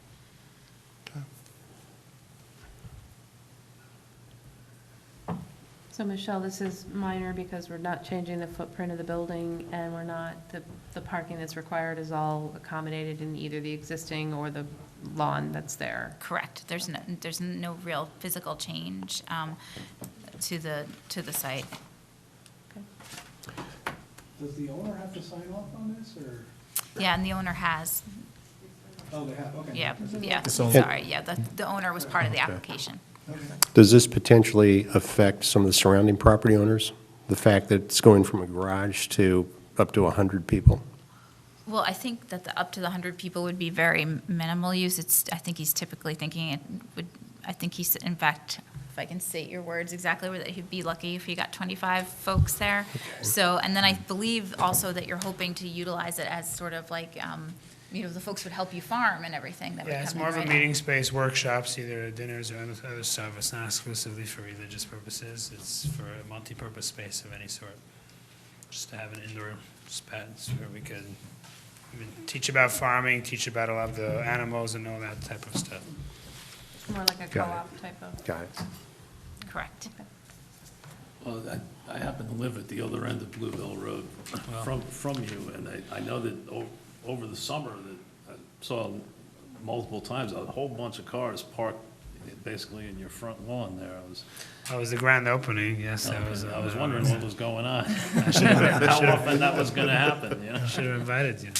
So Michelle, this is minor because we're not changing the footprint of the building, and we're not, the parking that's required is all accommodated in either the existing or the lawn that's there. Correct. There's no real physical change to the site. Does the owner have to sign off on this, or? Yeah, and the owner has. Oh, they have, okay. Yeah, It's on- sorry, yeah, the owner was part of the application. Does this potentially affect some of the surrounding property owners? The fact that it's going from a garage to up to 100 people? Well, I think that up to the 100 people would be very minimal use. I think he's typically thinking it would, I think he's in fact if I can state your words exactly, where that he'd be lucky if he got 25 folks there. So, and then I believe also that you're hoping to utilize it as sort of like, the folks would help you farm and everything that would come Yeah, in, it's more of a right? meeting space, workshops, either dinners or other stuff. It's not exclusively for religious purposes. It's for a multi-purpose space of any sort. Just to have an indoor space where we could even teach about farming, teach about a lot of the animals and all that type of stuff. More like a Got it. co-op type of. Got it. Correct. Well, I happen to live at the other end of Blueville Road from you, and I know that over the summer that I saw multiple times, a whole bunch of cars parked basically in your front lawn there. That was the grand opening, yes. I That was. was wondering what was going on. I should've- How should've- often that was gonna happen, you know? Should have invited you.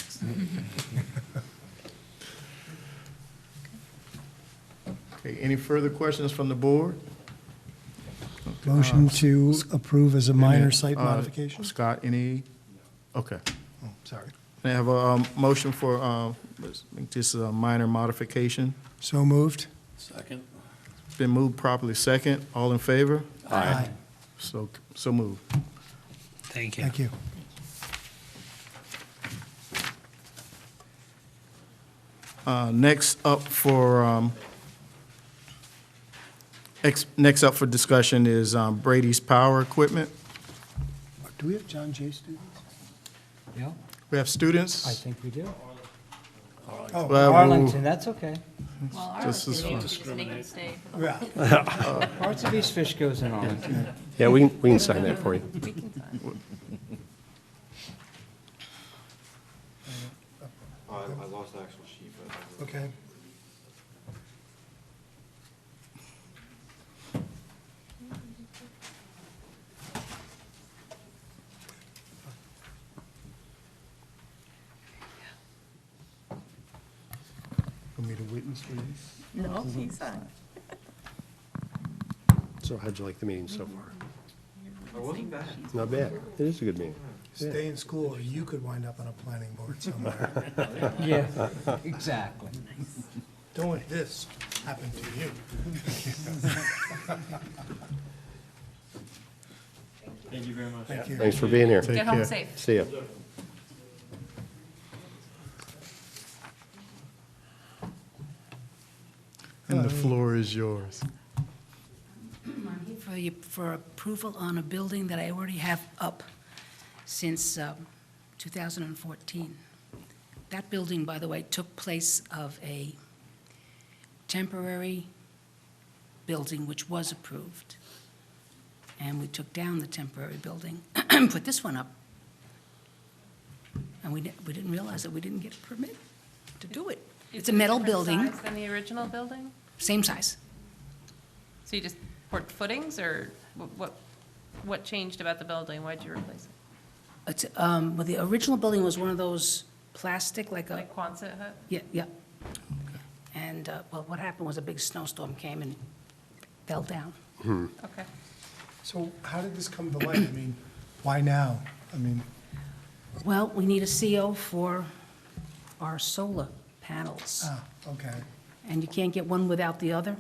Okay, any further questions from the board? Motion to approve as a minor site modification? Scott, any? Okay. Oh, sorry. Can I have a motion for just a minor modification? So moved? Second? Been moved properly second. All in favor? Aye. So moved. Thank you. Thank you. Next up for discussion is Brady's Power Equipment. Do we have John Jay students? Yeah, We have students? I think we do. Oh, Well, Arlington, that's okay. Well, This is maybe fine. just make it stay for the yeah. Parts of East Fish goes in Arlington. Yeah, we can sign that for you. we can sign. I lost the actual sheet, but. Okay. Want me to witness for this? No, he's fine. So how'd you like the meeting so far? It wasn't bad. Not bad. It is a good meeting. Stay in school, or you could wind up on a planning board somewhere. Yeah, exactly. Don't let this happen to you. Thank you very much. Thank you. Thanks for being here. Take Get home care. safe. See ya. And the floor is yours. For approval on a building that I already have up since 2014. That building, by the way, took place of a temporary building which was approved. And we took down the temporary building, put this one up. And we didn't realize that we didn't get a permit to do it. It's a metal building, Different size than the original building? same size. So you just poured footings, or what changed about the building? Why'd you replace it? It's, well, the original building was one of those plastic, like a, Like Quonset hut? yeah, yeah. And, well, what happened was a big snowstorm came and fell down. Okay. So how did this come to light? I mean, why now? I mean, Well, we need a CO for our solar panels, okay. and you can't get one without the other.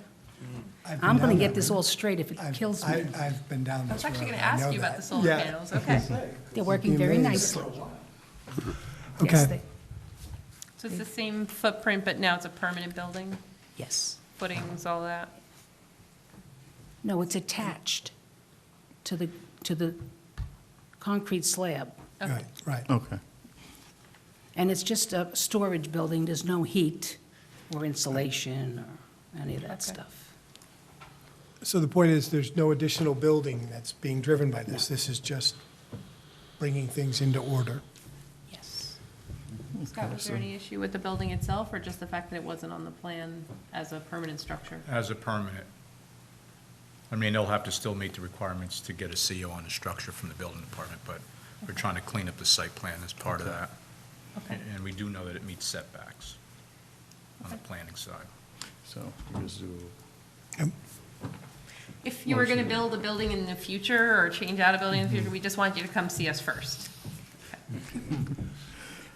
I've been I'm gonna down get that this road. all straight if it kills me. I've been down I was this road. actually going to I ask know you about that. the solar Yeah. panels, okay. They're working very amazed. nicely. Okay. Yes, they- So it's the same footprint, but now it's a permanent building? Yes. Footings, all that? No, it's attached to the concrete slab. Okay. Right, right. Okay. And it's just a storage building, there's no heat or insulation or any of that stuff. So the point is, there's no additional building that's being driven by this. This is just bringing things into order. Yes. Scott, was there any issue with the building itself, or just the fact that it wasn't on the plan as a permanent structure? As a permanent. I mean, they'll have to still meet the requirements to get a CO on the structure from the building department, but we're trying to clean up the site plan as part of that. Okay. And we do know that it meets setbacks on the planning side. So you just do. If you were going to build a building in the future, or change out a building in the future, we just want you to come see us first.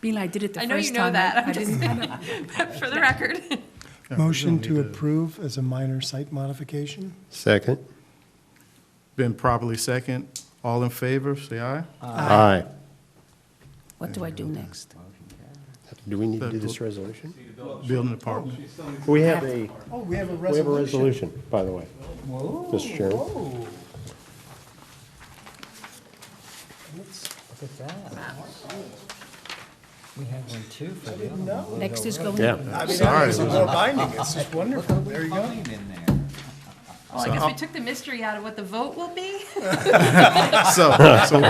Being I did it the I know first you know time, that, I I'm just, didn't, for the record. Yeah, we Motion don't to need approve as a minor site modification? Second. Been properly second. All in favor, say aye. Aye. What do I do next? Do we need to do this resolution? Building department. We have a, Oh, we have a we have a resolution, by the way. Mr. Chairman. Look at that. We have one too for the. Next is going. Yeah. I mean, Sorry. it's more binding, it's just wonderful, there you go. Well, I guess we took the mystery out of what the vote will be. So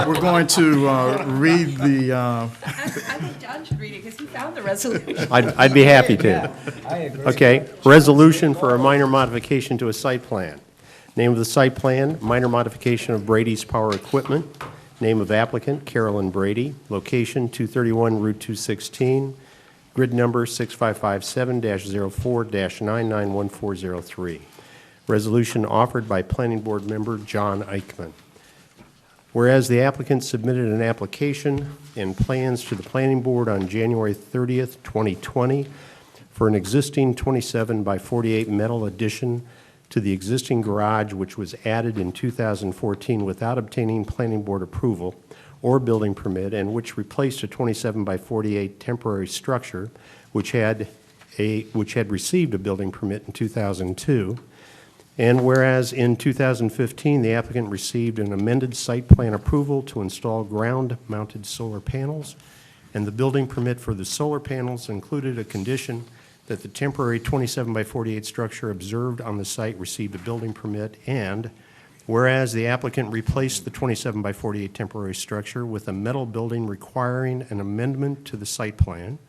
we're going to read the, I think John should read it because he found the resolution. I'd be happy to. Yeah, I agree. Okay, resolution for a minor modification to a site plan. Name of the site plan, minor modification of Brady's Power Equipment. Name of applicant, Carolyn Brady. Location, 231 Route 216. Grid number 6557-04-991403. Resolution offered by Planning Board member John Eichman. Whereas the applicant submitted an application and plans to the Planning Board on January 30th, 2020 for an existing 27 by 48 metal addition to the existing garage which was added in 2014 without obtaining Planning Board approval or building permit, and which replaced a 27 by 48 temporary structure which had received a building permit in 2002. And whereas in 2015, the applicant received an amended site plan approval to install ground-mounted solar panels, and the building permit for the solar panels included a condition that the temporary 27 by 48 structure observed on the site received a building permit, and whereas the applicant replaced the 27 by 48 temporary structure with a metal building requiring an amendment to the site plan,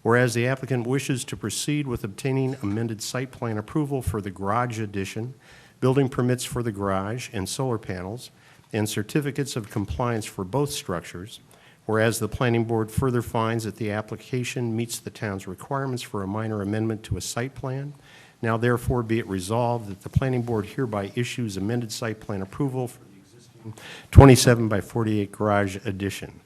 whereas the applicant wishes to proceed with obtaining amended site plan approval for the garage addition, building permits for the garage and solar panels, and certificates of compliance for both structures, whereas the Planning Board further finds that the application meets the town's requirements for a minor amendment to a site plan, now therefore be it resolved that the Planning Board hereby issues amended site plan approval for the existing 27 by 48 garage addition.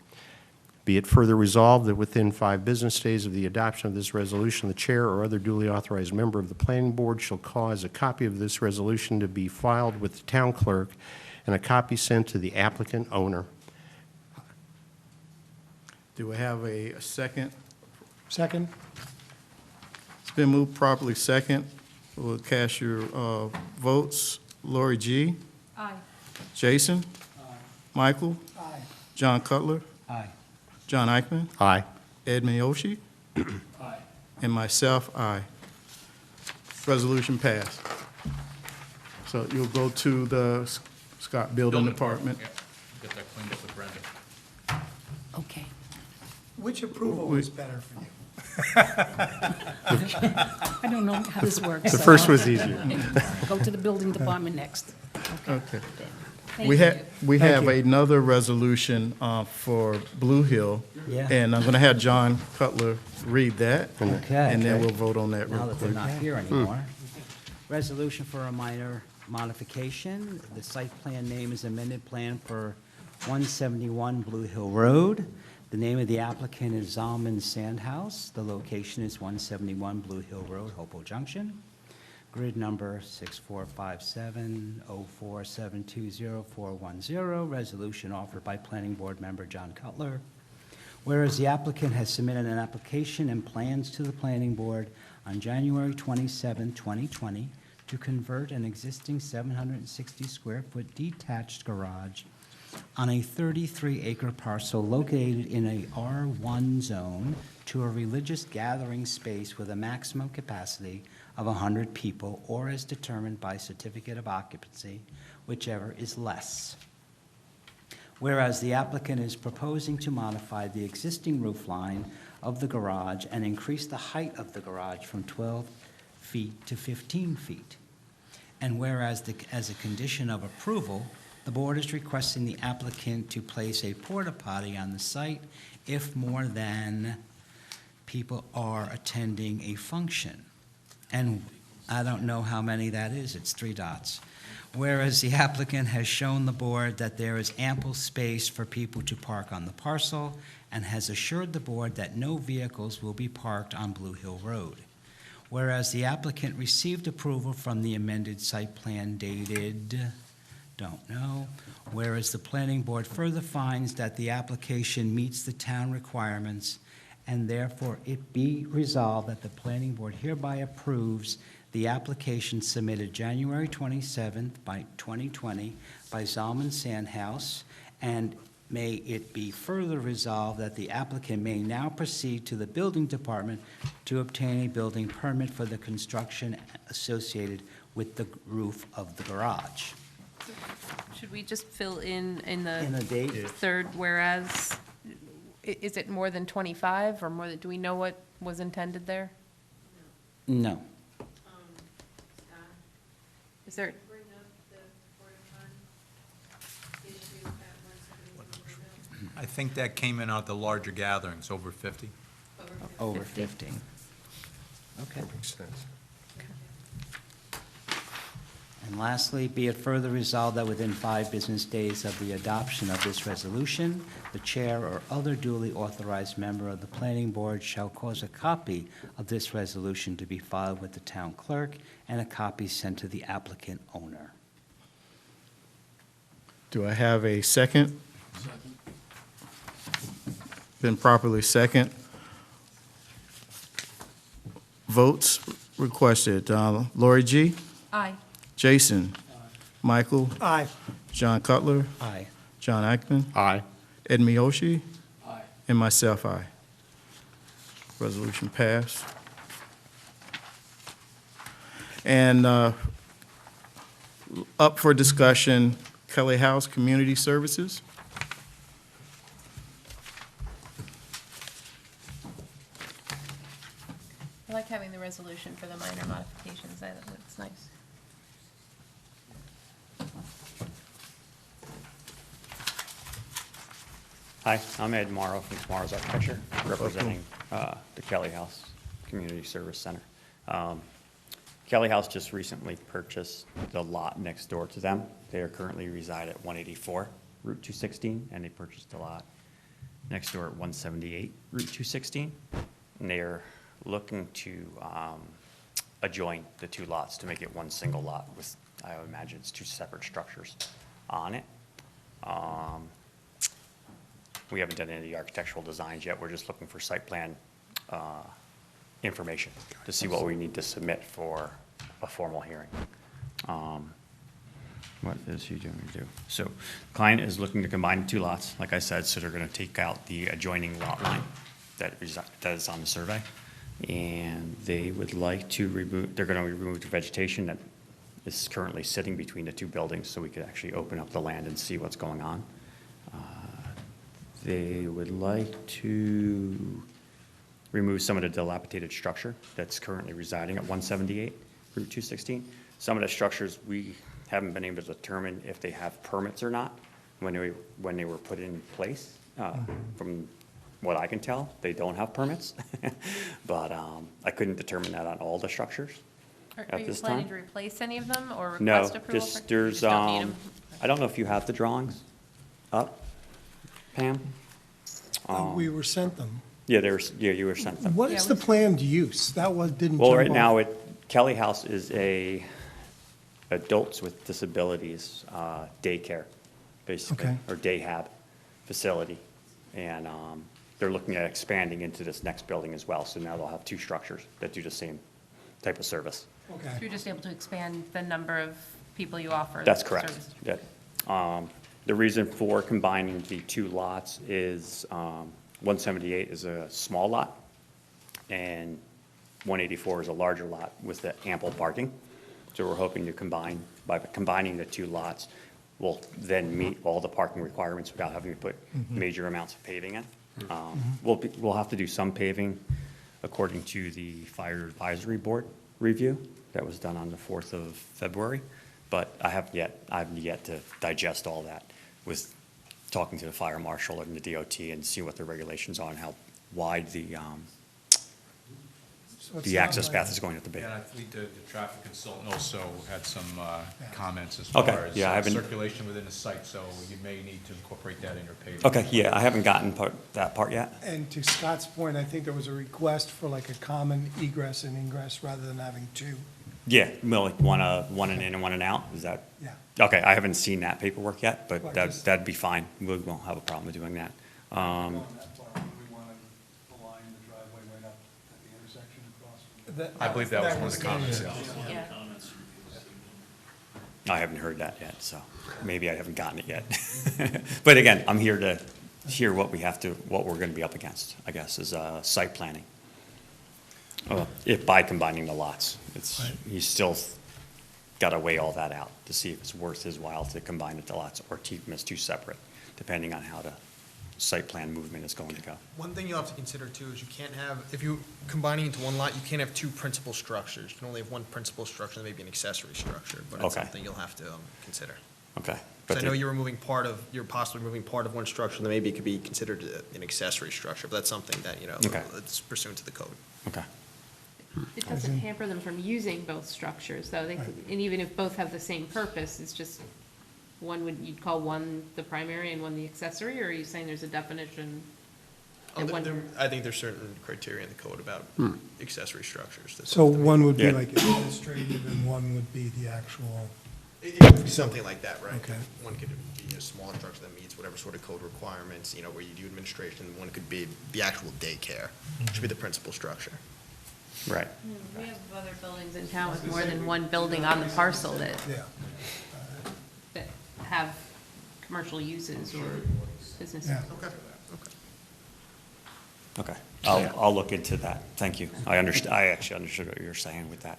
Be it further resolved that within 5 business days of the adoption of this resolution, the chair or other duly authorized member of the Planning Board shall cause a copy of this resolution to be filed with the town clerk and a copy sent to the applicant owner. do we have a second? Second? It's been moved properly second. We'll cast your votes. Lori G. Aye. Jason? Michael? Aye. John Cutler? Aye. John Eichman? Aye. Ed Miyoshi? Aye. And myself, aye. Resolution passed. So you'll go to the Scott Building Department. Get that cleaned up with Brenda. Okay. Which approval was better for you? I don't know how this works. The so first I'll was easier. Go to the building department next. Okay. Thank We you. we have another resolution for Blue Hill. Yeah. And I'm going to have John Cutler read that. Okay. And then we'll vote on that Now real that they're quick. not here anymore. Resolution for a minor modification. The site plan name is amended plan for 171 Blue Hill Road. The name of the applicant is Zalman Sandhouse. The location is 171 Blue Hill Road, Hopewell Junction. Grid number 645704720410. Resolution offered by Planning Board member John Cutler. Whereas the applicant has submitted an application and plans to the Planning Board on January 27, 2020, to convert an existing 760-square-foot detached garage on a 33-acre parcel located in a R1 zone to a religious gathering space with a maximum capacity of 100 people, or as determined by certificate of occupancy, whichever is less. Whereas the applicant is proposing to modify the existing roof line of the garage and increase the height of the garage from 12 feet to 15 feet. And whereas as a condition of approval, the board is requesting the applicant to place a porta potty on the site if more than people are attending a function. And I don't know how many that is, it's 3 dots. Whereas the applicant has shown the board that there is ample space for people to park on the parcel and has assured the board that no vehicles will be parked on Blue Hill Road. Whereas the applicant received approval from the amended site plan dated, don't know. Whereas the planning board further finds that the application meets the town requirements, and therefore it be resolved that the planning board hereby approves the application submitted January 27th by 2020 by Zalman Sandhouse, and may it be further resolved that the applicant may now proceed to the building department to obtain a building permit for the construction associated with the roof of the garage. Should we just fill in In the the date? third whereas? Is it more than 25 or more than, do we know what was intended there? No. Is there, I think that came in at the larger gatherings, over 50. Over 50. Okay. Makes sense. And lastly, be it further resolved that within 5 business days of the adoption of this resolution, the chair or other duly authorized member of the planning board shall cause a copy of this resolution to be filed with the town clerk and a copy sent to the applicant owner. Do I have a second? Been properly second. Votes requested. Lori G., aye. Jason. Michael. Aye. John Cutler. Aye. John Ackman. Aye. Ed Miyoshi. Aye. And myself, aye. Resolution passed. And up for discussion, Kelly House Community Services. I like having the resolution for the minor modifications. That's nice. Hi, I'm Ed Morrow from Tomorrow's Architecture, representing the Kelly House Community Service Center. Kelly House just recently purchased the lot next door to them. They are currently reside at 184 Route 216, and they purchased a lot next door at 178 Route 216. And they are looking to adjoin the 2 lots to make it one single lot with, I would imagine it's 2 separate structures on it. We haven't done any of the architectural designs yet. We're just looking for site plan information to see what we need to submit for a formal hearing. What is he doing to do? So client is looking to combine the 2 lots, like I said, so they're going to take out the adjoining lot line that is on the survey. And they would like to remove, they're going to remove the vegetation that is currently sitting between the 2 buildings so we could actually open up the land and see what's going on. They would like to remove some of the dilapidated structure that's currently residing at 178 Route 216. Some of the structures, we haven't been able to determine if they have permits or not when they were put in place. From what I can tell, they don't have permits. But I couldn't determine that on all the structures Are at you this planning time. to replace any of them or No, request approval? just, for- you there's, just don't need 'em? I don't know if you have the drawings up, Pam? We were sent them. Yeah, you were sent them. What is the planned use? That didn't Well, jump right now, off. Kelly House is a adults with disabilities daycare, basically, Okay. or day-hab facility. And they're looking at expanding into this next building as well, so now they'll have 2 structures that do the same type of service. Okay. So you're just able to expand the number of people you offer? That's correct. services? Yeah. The reason for combining the 2 lots is 178 is a small lot, and 184 is a larger lot with the ample parking. So we're hoping to combine, by combining the 2 lots, we'll then meet all the parking requirements without having to put major amounts of paving in. We'll have to do some paving according to the Fire Advisory Board review that was done on the 4th of February, but I haven't yet to digest all that with talking to the fire marshal and the DOT and see what the regulations are and how wide the So it's the not access like- path is going to have to be. And I think the traffic consultant also had some comments as Okay, far as yeah, I haven't- circulation within the site, so you may need to incorporate that in your pavement. Okay, yeah, I haven't gotten that part yet. And to Scott's point, I think there was a request for like a common egress and ingress rather than having two. Yeah, well, like one in and one in out, is that? Yeah. Okay, I haven't seen that paperwork yet, but Well, that, that'd be fine. We won't have a problem with doing that. I believe that was one of the comments, yeah. Yeah. I haven't heard that yet, so maybe I haven't gotten it yet. But again, I'm here to hear what we're gonna be up against, I guess, is, site planning. If by combining the lots, he's still gotta weigh all that out to see if it's worth his while to combine the lots or keep them as two separate, depending on how the site plan movement is going to go. One thing you'll have to consider too is you can't have, if you combining into one lot, you can't have two principal structures. You can only have one principal structure, maybe an accessory structure, but it's Okay. something you'll have to consider. Okay. Because I know you're possibly removing part of one structure, then maybe it could be considered an accessory structure, but that's something that, Okay. it's pursuant to the code. Okay. It doesn't hamper them from using both structures, though. And even if both have the same purpose, it's just you'd call one the primary and one the accessory, or are you saying there's a definition? that one- I think there's certain criteria in the code about accessory structures. that So have to be- one would be Yeah. like administrative and one would be the actual, It would be something like that, right? Okay. One could be a smaller structure that meets whatever sort of code requirements, where you do administration. One could be the actual daycare, which would be the principal structure. Right. We have other buildings in town with more than one building on the parcel that have commercial uses or businesses. Yeah. Okay. Okay, I'll look into that. Thank you. I actually understood what you were saying with that.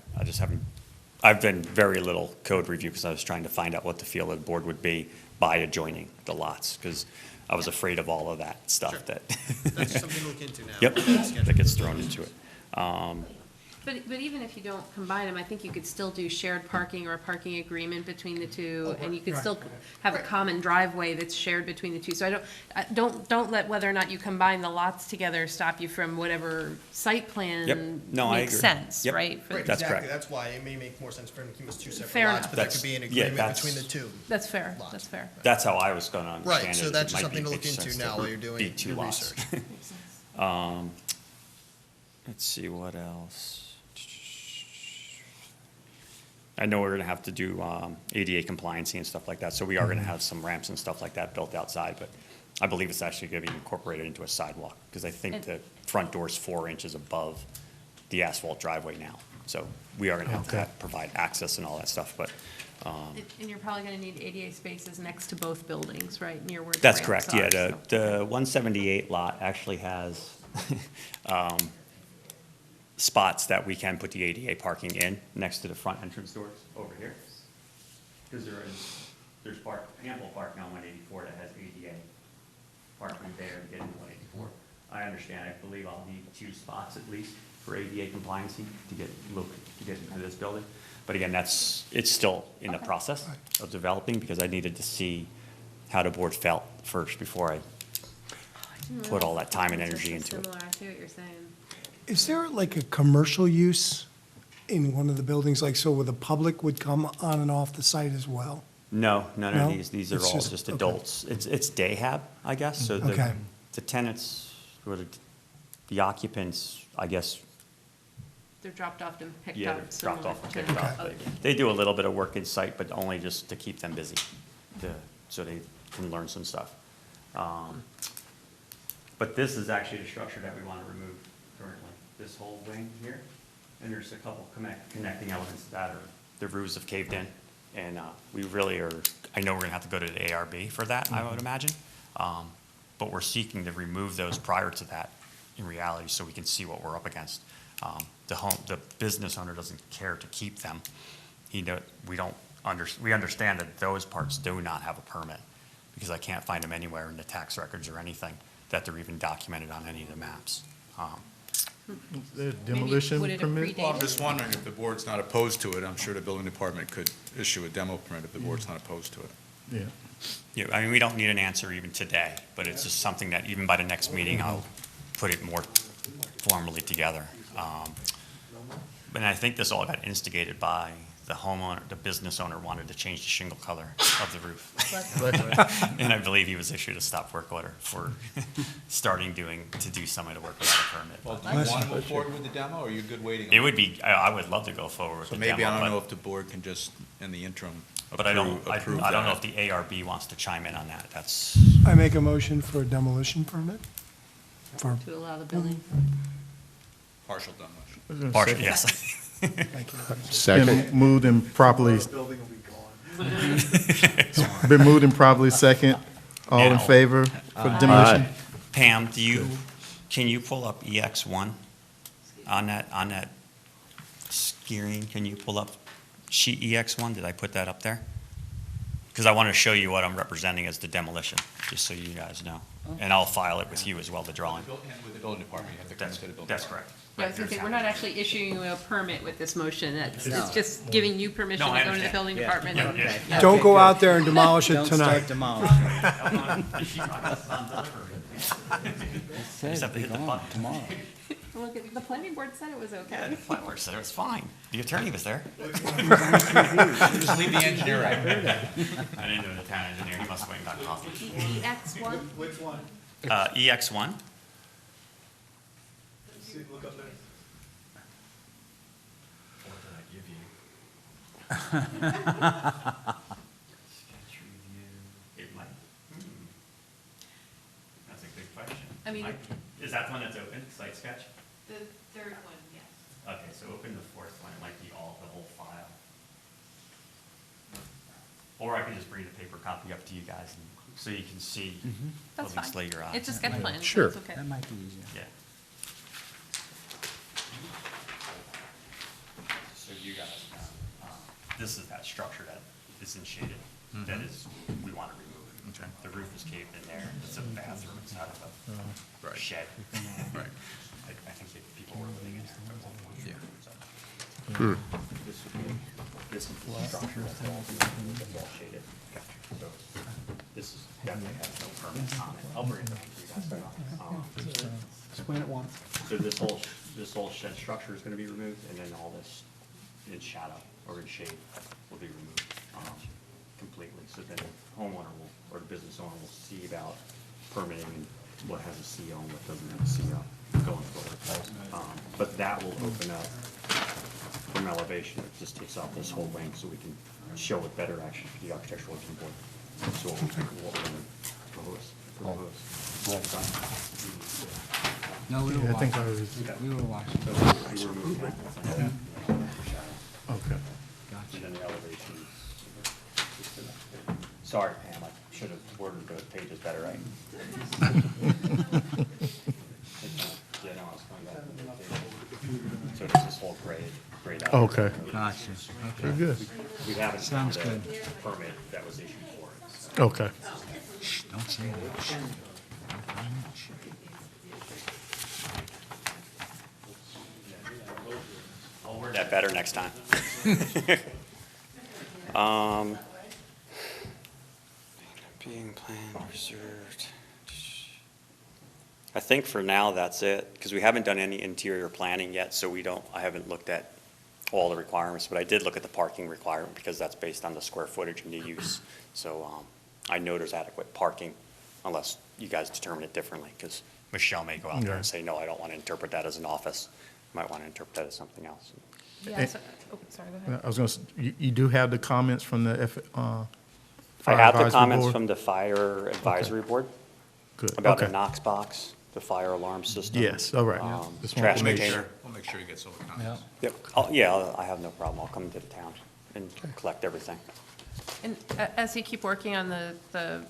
I've been very little code review because I was trying to find out what the feel of the board would be by adjoining the lots, because I was afraid of all of that stuff Sure. that. That's something to look into now. Yep, Schedule. that gets thrown into it. But even if you don't combine them, I think you could still do shared parking or a parking agreement between the two, and you could still have a common driveway that's shared between the two. So don't let whether or not you combine the lots together stop you from whatever site plan No, I makes agree. sense, Yep. right? Right, That's exactly. correct. That's why it may make more sense for him to keep us two separate Fair lots, enough. but there could be an agreement between the two. That's fair, Lots. that's fair. That's how I was gonna understand it. Right, so It that's might something to make look into sense now while you're doing be two your lots. research. Let's see, what else? I know we're gonna have to do ADA compliancy and stuff like that, so we are gonna have some ramps and stuff like that built outside, but I believe it's actually gonna be incorporated into a sidewalk, because I think the front door's 4 inches above the asphalt driveway now. So we are gonna have to provide access and all that stuff, but, And you're probably gonna need ADA spaces next to both buildings, right, near where the that's ramps correct, yeah. are, so. The 178 lot actually has spots that we can put the ADA parking in next to the front entrance doors over here. Because there's ample parking on 184 that has ADA parking there to get into 184. I understand, I believe I'll need 2 spots at least for ADA compliancy to get into this building. But again, it's still in the process of developing, because I needed to see how the board felt first before I put all that time and energy into it. Similar, I see what you're saying. is there like a commercial use in one of the buildings, like so where the public would come on and off the site as well? No, none No? of these are It's all just- just okay. adults. It's day hab, I guess, so Okay. the tenants, or the occupants, I guess, They're dropped off and picked yeah, up. they're dropped similar off and to picked up. other- They do a little bit of work in site, but only just to keep them busy, so they can learn some stuff. But this is actually the structure that we want to remove currently, this whole wing here. And there's a couple connecting elements that the roofs have caved in. And we really are, I know we're going to have to go to the ARB for that, I would imagine. But we're seeking to remove those prior to that in reality, so we can see what we're up against. The business owner doesn't care to keep them. We understand that those parts do not have a permit, because I can't find them anywhere in the tax records or anything that they're even documented on any of the maps. The demolition would it permit? predate Well, I'm just wondering if the board's not opposed to it. I'm sure the building department could issue a demo permit if the board's not opposed to it. Yeah. Yeah, I mean, we don't need an answer even today, but it's just something that even by the next meeting, I'll put it more formally together. And I think this all got instigated by the homeowner, the business owner wanted to change the shingle color of the roof. And I believe he was issued a stop work order for starting to do some of the work without a permit. Well, do you want to move forward with the demo, or are you good waiting? It would be, I would love to go forward with So the demo. maybe, I don't but- know if the board can just, in the interim, But I don't approve know that. if the ARB wants to chime in on that. That's, I make a motion for a demolition permit for, To allow the building. Partial demolition. partial, yes. Been moved and properly. Been moved and properly second. All in Now- favor for demolition? Pam, can you pull up EX1 on that screen? Can you pull up sheet EX1? Did I put that up there? Because I want to show you what I'm representing as the demolition, just so you guys know. And I'll file it with you as well, the drawing. With the building department, you have to come to the building. That's correct. Yeah, I was gonna say, we're not actually issuing you a permit with this motion. It's No. just giving you permission No, to I go to the understand. building Yeah. department. Yeah, and- yeah. yeah. don't go out there and demolish it Don't start tonight. demolishing. Just have to hit the button. Tomorrow. Look, the planning board said it was Yeah, okay. the plant work said it was fine. The attorney was there. Just leave the engineer out. I didn't know the town engineer, he must have went and got coffee. EX1? Which one? EX1? Look up there. It might. That's a good question. I mean- Is that the one that's open, site sketch? The third one, yes. Okay, so open the fourth one, it might be the whole file. Or I can just bring the paper copy up to you guys, so you can see, That's at least fine. lay your eyes. It's a sketch plan, so Sure. it's okay. That might be easier. Yeah. So you guys, this is that structure that isn't shaded, that is, we want to remove. Okay. The roof is caved in there, it's a bathroom, it's not a Right. shed. Right. I think that people were living in there. Yeah. This is the structure that's all shaded. So this is definitely has no permit on it. I'll bring it up to you guys. Explain it once. So this whole shed structure is gonna be removed, and then all this in shadow or in shade will be removed, completely. So then the homeowner will, or the business owner will see about permitting what has a CO and what doesn't have a CO going forward. But that will open up from elevation. It just takes off this whole length so we can show it better actually to the architectural review board. So what we're gonna propose. No, we Yeah, were I think I watching. was, We were watching. You remove that. okay. And then the elevation. Sorry, Pam, I should have worded the pages better, right? Yeah, no, I was coming back. So it's this whole grayed out. Okay. Gotcha. Very good. We haven't found Sounds a good. permit that was issued for it. so. Okay. Shh, don't say that. Shh. I'll word that better next time. Being planned, reserved. I think for now, that's it, because we haven't done any interior planning yet, so I haven't looked at all the requirements, but I did look at the parking requirement, because that's based on the square footage and the use. So, I know there's adequate parking, unless you guys determine it differently, because Michelle may go out there and say, no, I don't want to interpret that as an office. Might want to interpret that as something else. Yeah, so, oh, sorry, go ahead. I was going to, you do have the comments from the I Fire have the Advisory comments Board? from the Fire Advisory Board Good, about the okay. Knox box, the fire alarm system. Yes, all right. Just wanted Trash to make container. sure. We'll make sure he gets all the Yeah. comments. Yep, I have no problem. I'll come into the town and collect everything. And as you keep working on the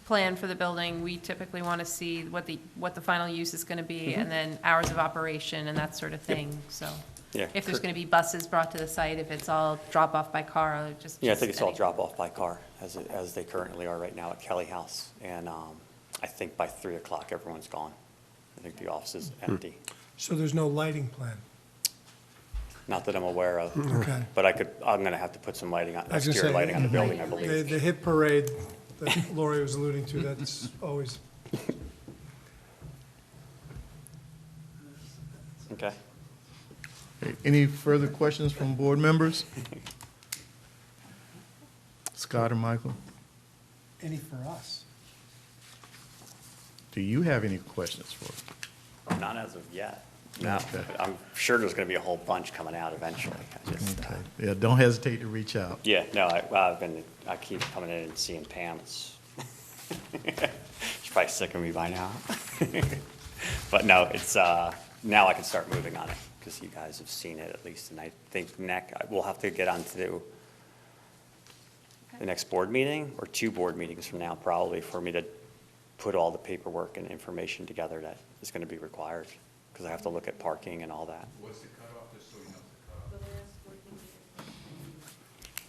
plan for the building, we typically want to see what the final use is going to be, and then hours of operation and that sort of thing, so. Yeah. If there's going to be buses brought to the site, if it's all drop off by car, or just. Yeah, I think it's all any- drop off by car, as they currently are right now at Kelly House. And I think by 3 o'clock, everyone's gone. I think the office is empty. So there's no lighting plan? Not that I'm aware of. Okay. But I'm going to have to put some lighting on, I was gonna exterior say, lighting on the building, I believe. The hit parade that Lori was alluding to, that's always, Okay. Any further questions from board members? Scott or Michael, Any for us? do you have any questions for us? Not as of yet, no. Okay. But I'm sure there's gonna be a whole bunch coming out eventually. I just, Okay. Yeah, don't hesitate to reach out. yeah, no, I keep coming in and seeing Pam. She's probably sick of me by now. But no, it's, now I can start moving on it, because you guys have seen it at least, and I think we'll have to get on to the next board meeting, or 2 board meetings from now, probably, for me to put all the paperwork and information together that is gonna be required, because I have to look at parking and all that. What's the cutoff, just so we know the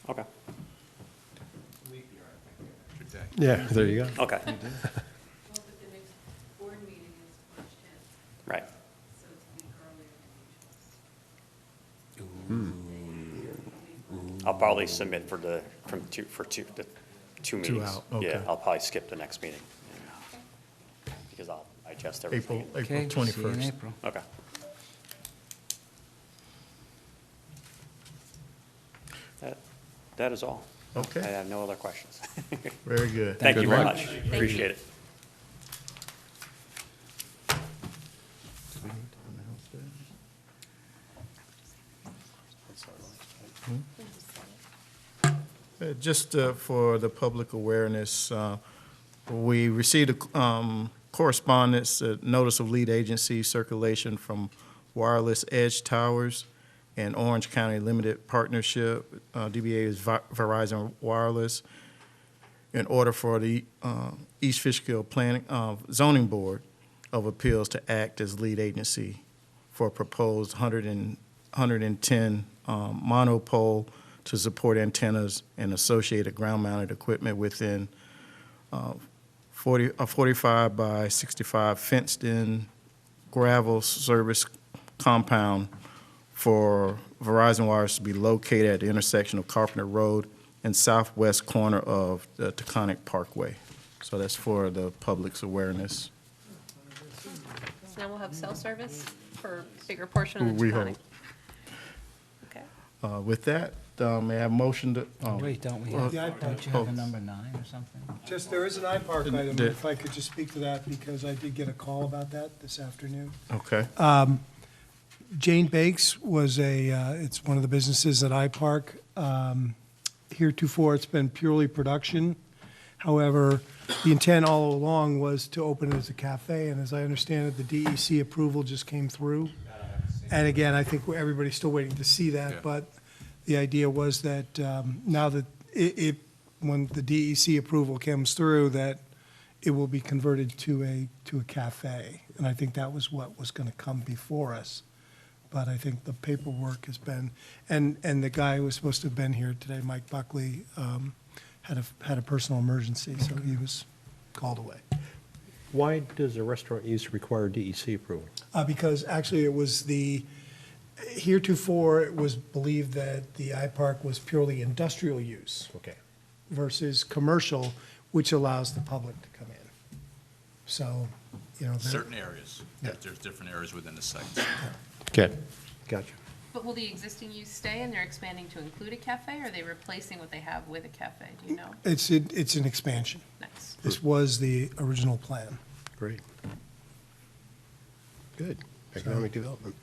cutoff? Okay, Yeah, there you go. okay. Right. I'll probably submit the 2 meetings. out, okay. Yeah, I'll probably skip the next meeting. Because I'll digest everything. April 21st. Okay. That is all. Okay. I have no other questions. Very good. Thank you Good very luck. much. Appreciate it. Just for the public awareness, we received a correspondence, a notice of lead agency circulation from Wireless Edge Towers and Orange County Limited Partnership. DBA is Verizon Wireless. In order for the East Fishkill Planning Zoning Board of Appeals to act as lead agency for a proposed 110 monopole to support antennas and associated ground-mounted equipment within a 45 by 65 fenced-in gravel service compound for Verizon Wireless to be located at the intersection of Carpenter Road and southwest corner of the Taconic Parkway. So that's for the public's awareness. So now we'll have cell service for a bigger portion of the We Taconic. hope. Okay. With that, may I have motion to? Wait, don't we uh, have, don't you have a number 9 or something? Just, there is an iPark item, The- if I could just speak to that, because I did get a call about that this afternoon. Okay. Jane Bakes was it's one of the businesses at iPark. Heretofore, it's been purely production. However, the intent all along was to open it as a cafe, and as I understand it, the DEC approval just came through. And again, I think everybody's still waiting to see that, Yeah. but the idea was that now that when the DEC approval comes through, that it will be converted to a cafe. And I think that was what was going to come before us. But I think the paperwork has been, and the guy who was supposed to have been here today, Mike Buckley, had a personal emergency, so he was called away. Why does a restaurant use require DEC approval? Because actually it was heretofore, it was believed that the iPark was purely industrial use Okay. versus commercial, which allows the public to come in. So, Certain areas. Yeah. There's different areas within the site. Okay, gotcha. But will the existing use stay and they're expanding to include a cafe, or are they replacing what they have with a cafe? Do you know? it's an expansion. Nice. This was the original plan. Great. Good. Economic development.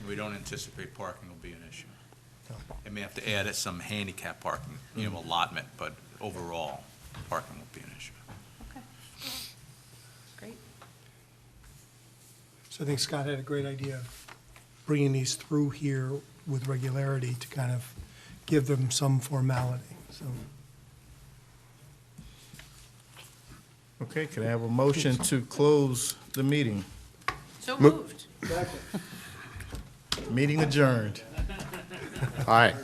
We don't anticipate parking will be an issue. No. They may have to add some handicap parking, allotment, but overall, parking won't be an issue. Okay. Great. So I think Scott had a great idea of bringing these through here with regularity to kind of give them some formality, so. Okay, can I have a motion to close the meeting? So moved. Meeting adjourned. All right.